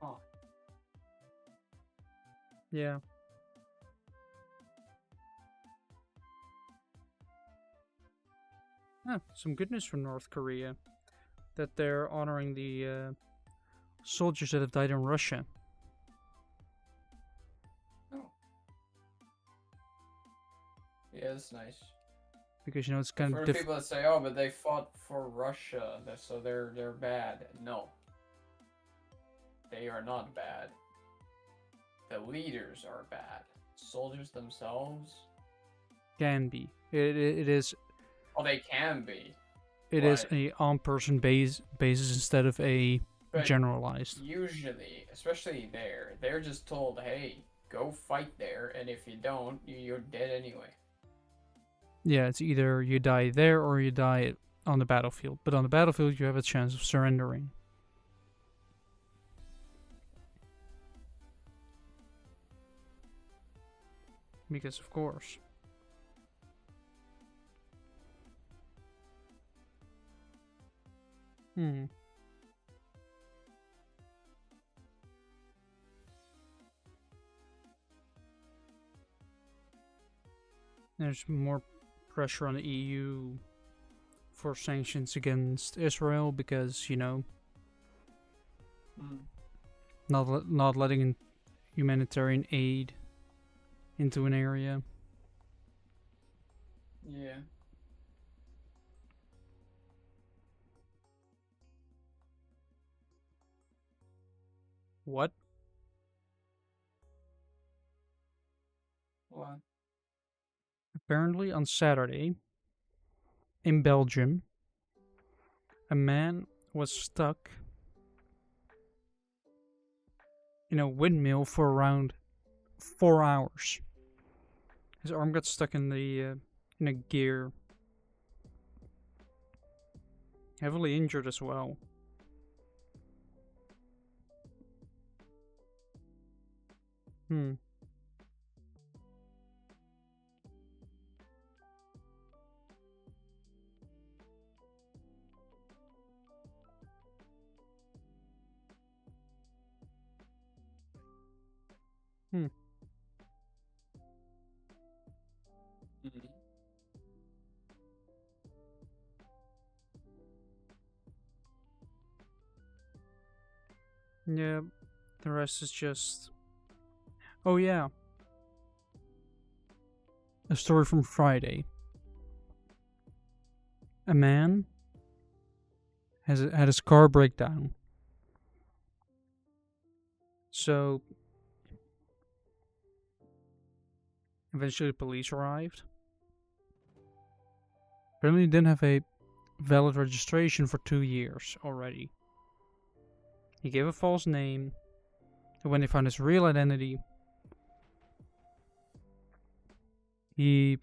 Oh. Yeah. Some good news from North Korea. That they're honoring the soldiers that have died in Russia. Oh. Yeah, that's nice. Because, you know, it's kind For of the people that say, "Oh, but they fought for Russia, so they're bad." No, they are not bad. The leaders are bad. Soldiers themselves, can be. It is oh, they can be, it is but a on-person basis instead of a but generalized. usually, especially there, they're just told, "Hey, go fight there, and if you don't, you're dead anyway." Yeah, it's either you die there or you die on the battlefield. But on the battlefield, you have a chance of surrendering. Because, of course. Hmm. There's more pressure on the EU for sanctions against Israel because, you know, not letting humanitarian aid into an area. Yeah. What? What? Apparently, on Saturday, in Belgium, a man was stuck in a windmill for around 4 hours. His arm got stuck in a gear. Heavily injured as well. Hmm. Hmm. Mhm. Yeah. The rest is just. Oh yeah. A story from Friday. A man had his car break down. So eventually the police arrived. Apparently he didn't have a valid registration for 2 years already. He gave a false name. And when they found his real identity, he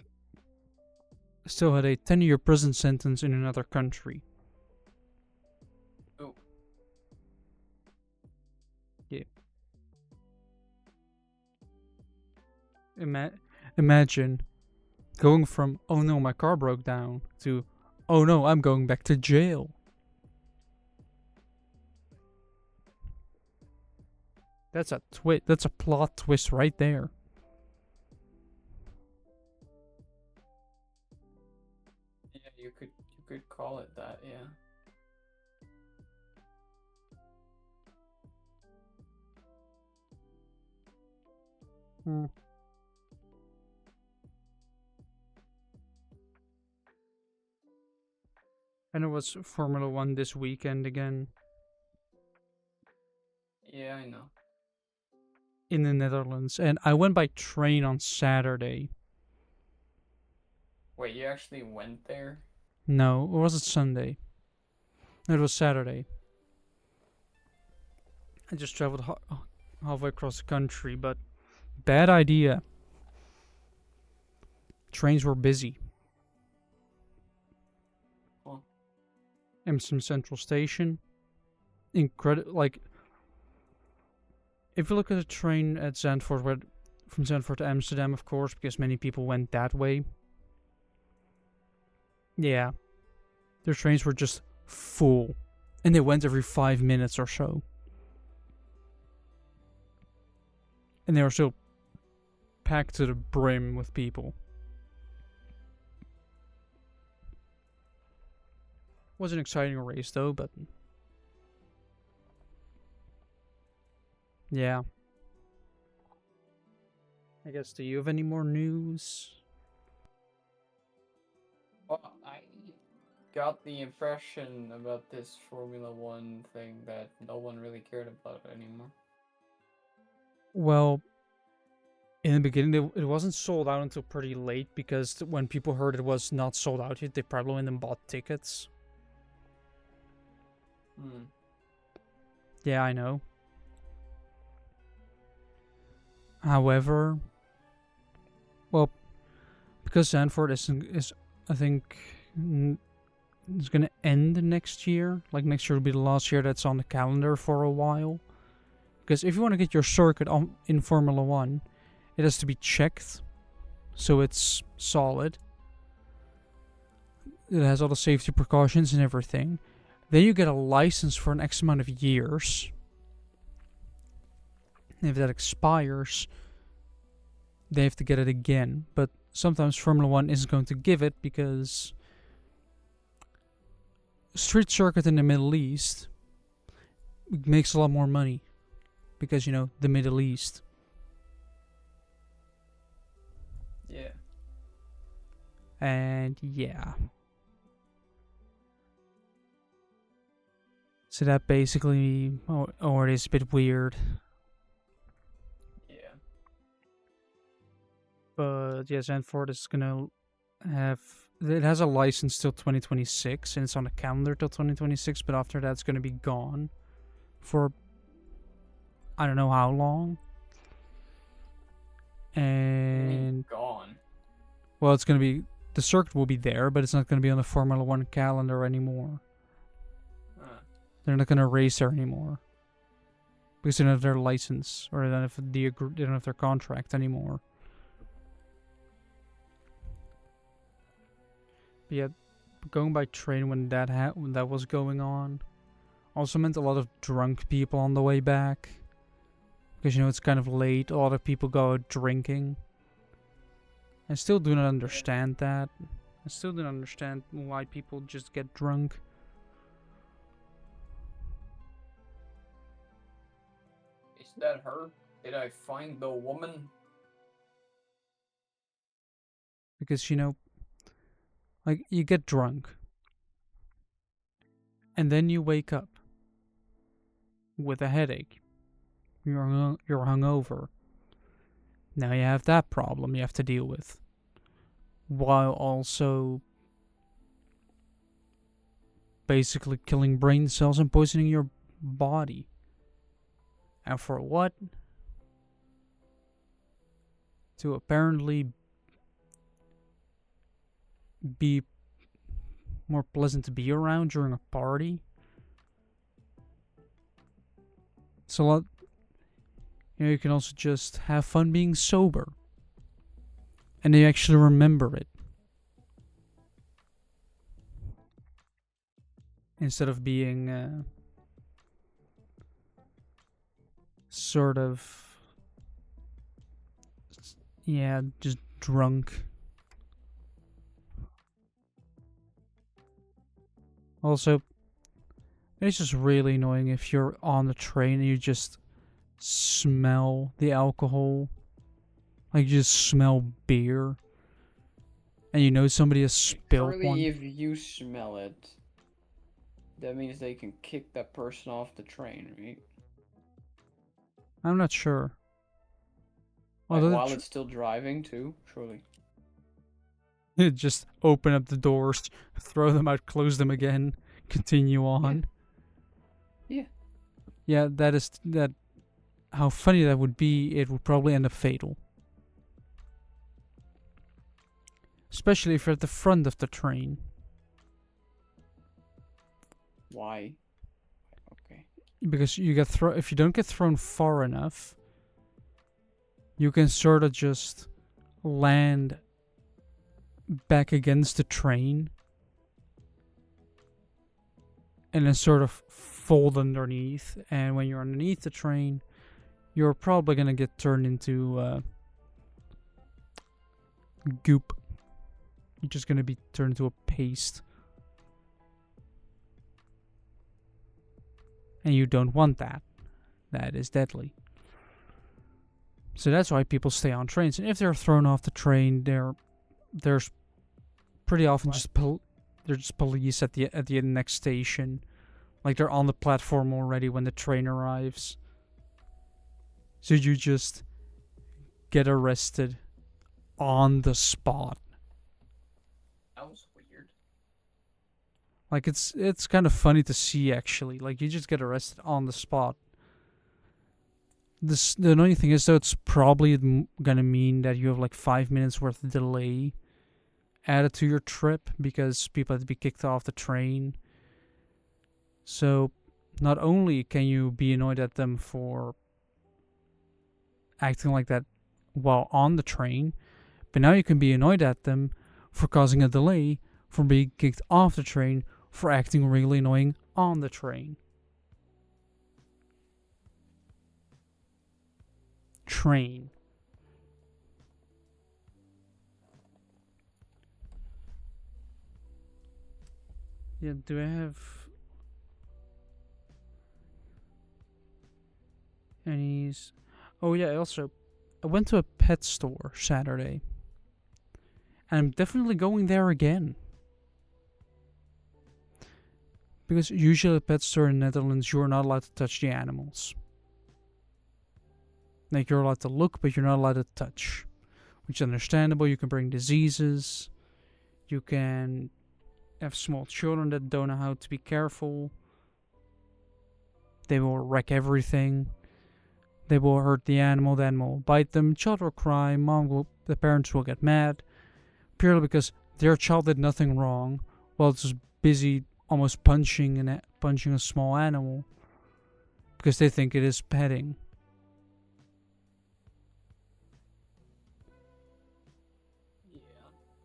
still had a 10-year prison sentence in another country. Oh. Yeah. Imagine going from, oh no, my car broke down, to, oh no, I'm going back to jail. That's a That's a plot twist right there. Yeah, you could call it that, yeah. Hmm. And it was Formula One this weekend again Yeah, I know. in the Netherlands, and I went by train on Saturday. Wait, you actually went there? No, or was it Sunday? No, it was Saturday. I just traveled halfway across the country, but bad idea. Trains were busy. Huh. Amsterdam Central Station, incredible. Like, if you look at a train at Zandvoort, from Zandvoort to Amsterdam, of course, because many people went that way. Yeah, their trains were just full, and they went every 5 minutes or so, and they were still packed to the brim with people. Was an exciting race though, but yeah. I guess, do you have any more news? Well, I got the impression about this Formula One thing that no one really cared about it anymore. Well, in the beginning, it wasn't sold out until pretty late because when people heard it was not sold out yet, they probably went and bought tickets. Hmm. Yeah, I know. However, well, because Zandvoort is I think, is gonna end next year. Like next year will be the last year that's on the calendar for a while. Because if you want to get your circuit on in Formula One, it has to be checked, so it's solid. It has all the safety precautions and everything. Then you get a license for an X amount of years. And if that expires, they have to get it again. But sometimes Formula One isn't going to give it because street circuit in the Middle East makes a lot more money because, you know, the Middle East. Yeah. And yeah. So that basically, or it is a bit weird. Yeah. But yeah, Zandvoort is gonna have, it has a license till 2026 and it's on the calendar till 2026, but after that it's gonna be gone for I don't know how long. And gone. well, it's gonna be, the circuit will be there, but it's not gonna be on the Formula One calendar anymore. Huh. They're not gonna race there anymore because they don't have their license, or they don't have they don't have their contract anymore. But yeah, going by train when when that was going on also meant a lot of drunk people on the way back. Because, you know, it's kind of late. A lot of people go out drinking. I still do not understand that. I still don't understand why people just get drunk. Is that her? Did I find the woman? Because, you know, like, you get drunk. And then you wake up with a headache. You're hungover. Now you have that problem you have to deal with. While also basically killing brain cells and poisoning your body. And for what? To apparently be more pleasant to be around during a party. It's a lot. You know, you can also just have fun being sober. And they actually remember it. Instead of being sort of, yeah, just drunk. Also, it's just really annoying if you're on the train and you just smell the alcohol. Like, you just smell beer. And you know somebody has spilled Surely one. if you smell it, that means they can kick that person off the train, right? I'm not sure. Like, Although while it's still driving too, surely. Just open up the doors, throw them out, close them again, continue on. Yeah. Yeah, that is that. How funny that would be! It would probably end up fatal, especially if you're at the front of the train. Why? Okay. Because you get if you don't get thrown far enough, you can sort of just land back against the train and then sort of fold underneath. And when you're underneath the train, you're probably gonna get turned into goop. You're just gonna be turned into a paste. And you don't want that. That is deadly. So that's why people stay on trains. And if they're thrown off the train, there's pretty often just there's just police at the next station. Like they're on the platform already when the train arrives. So you just get arrested on the spot. That was weird. Like it's kind of funny to see actually. Like you just get arrested on the spot. The annoying thing is though, it's probably gonna mean that you have like 5 minutes worth of delay added to your trip because people have to be kicked off the train. So not only can you be annoyed at them for acting like that while on the train, but now you can be annoyed at them for causing a delay, for being kicked off the train, for acting really annoying on the train. Train. Yeah, do I have any? Oh yeah, I went to a pet store Saturday. And I'm definitely going there again. Because usually at a pet store in the Netherlands, you're not allowed to touch the animals. Like, you're allowed to look, but you're not allowed to touch. Which is understandable. You can bring diseases. You can have small children that don't know how to be careful. They will wreck everything. They will hurt the animal will bite them. Child will cry. The parents will get mad. Purely because their child did nothing wrong. While it's just busy almost punching a small animal. Because they think it is petting.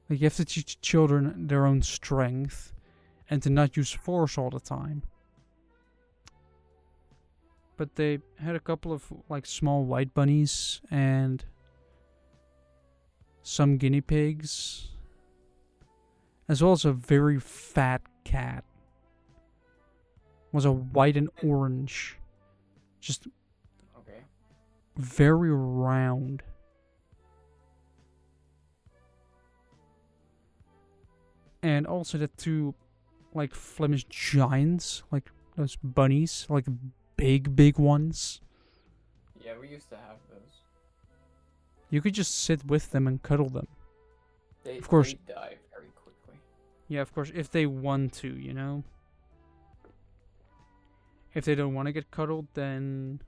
Like, you have to teach children their own strength and to not use force all the time. But they had a couple of like small white bunnies and some guinea pigs, as well as a very fat cat. It was a white and orange, just very round. And also the two like Flemish giants, like those bunnies, like big ones. Yeah, we used to have those. You could just sit with them and cuddle them. Of course, they die very quickly. Yeah, of course, if they want to, you know. If they don't want to get cuddled, then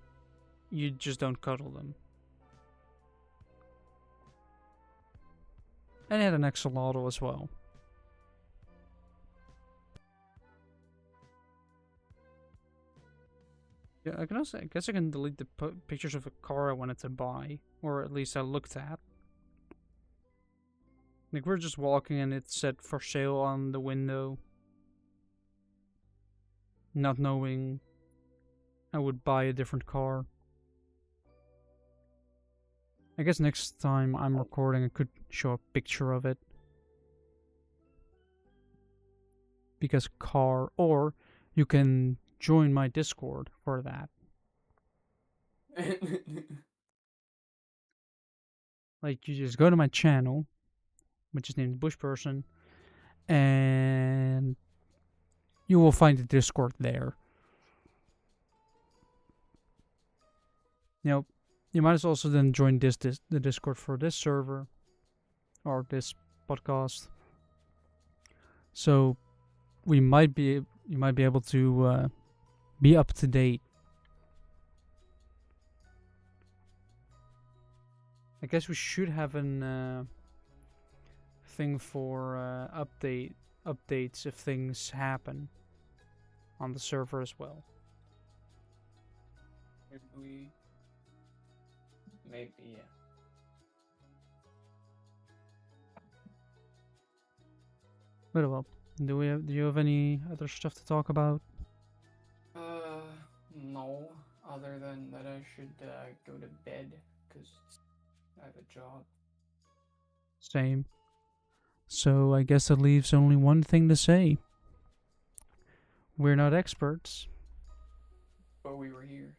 you just don't cuddle them. And it had an axolotl as well. Yeah, I guess I can delete the pictures of a car I wanted to buy, or at least I looked at. Like, we're just walking and it said for sale on the window. Not knowing I would buy a different car. I guess next time I'm recording I could show a picture of it. Because car, or you can join my Discord for that. Like, you just go to my channel, which is named Bush Person, and you will find the Discord there. You know, you might as well also then join the Discord for this server, or this podcast, So we might be you might be able to be up to date. I guess we should have an thing for updates if things happen on the server as well. Should we? Maybe, yeah. Very well. Do you have any other stuff to talk about? No. Other than that, I should go to bed because I have a job. Same. So I guess that leaves only one thing to say. We're not experts. But we were here.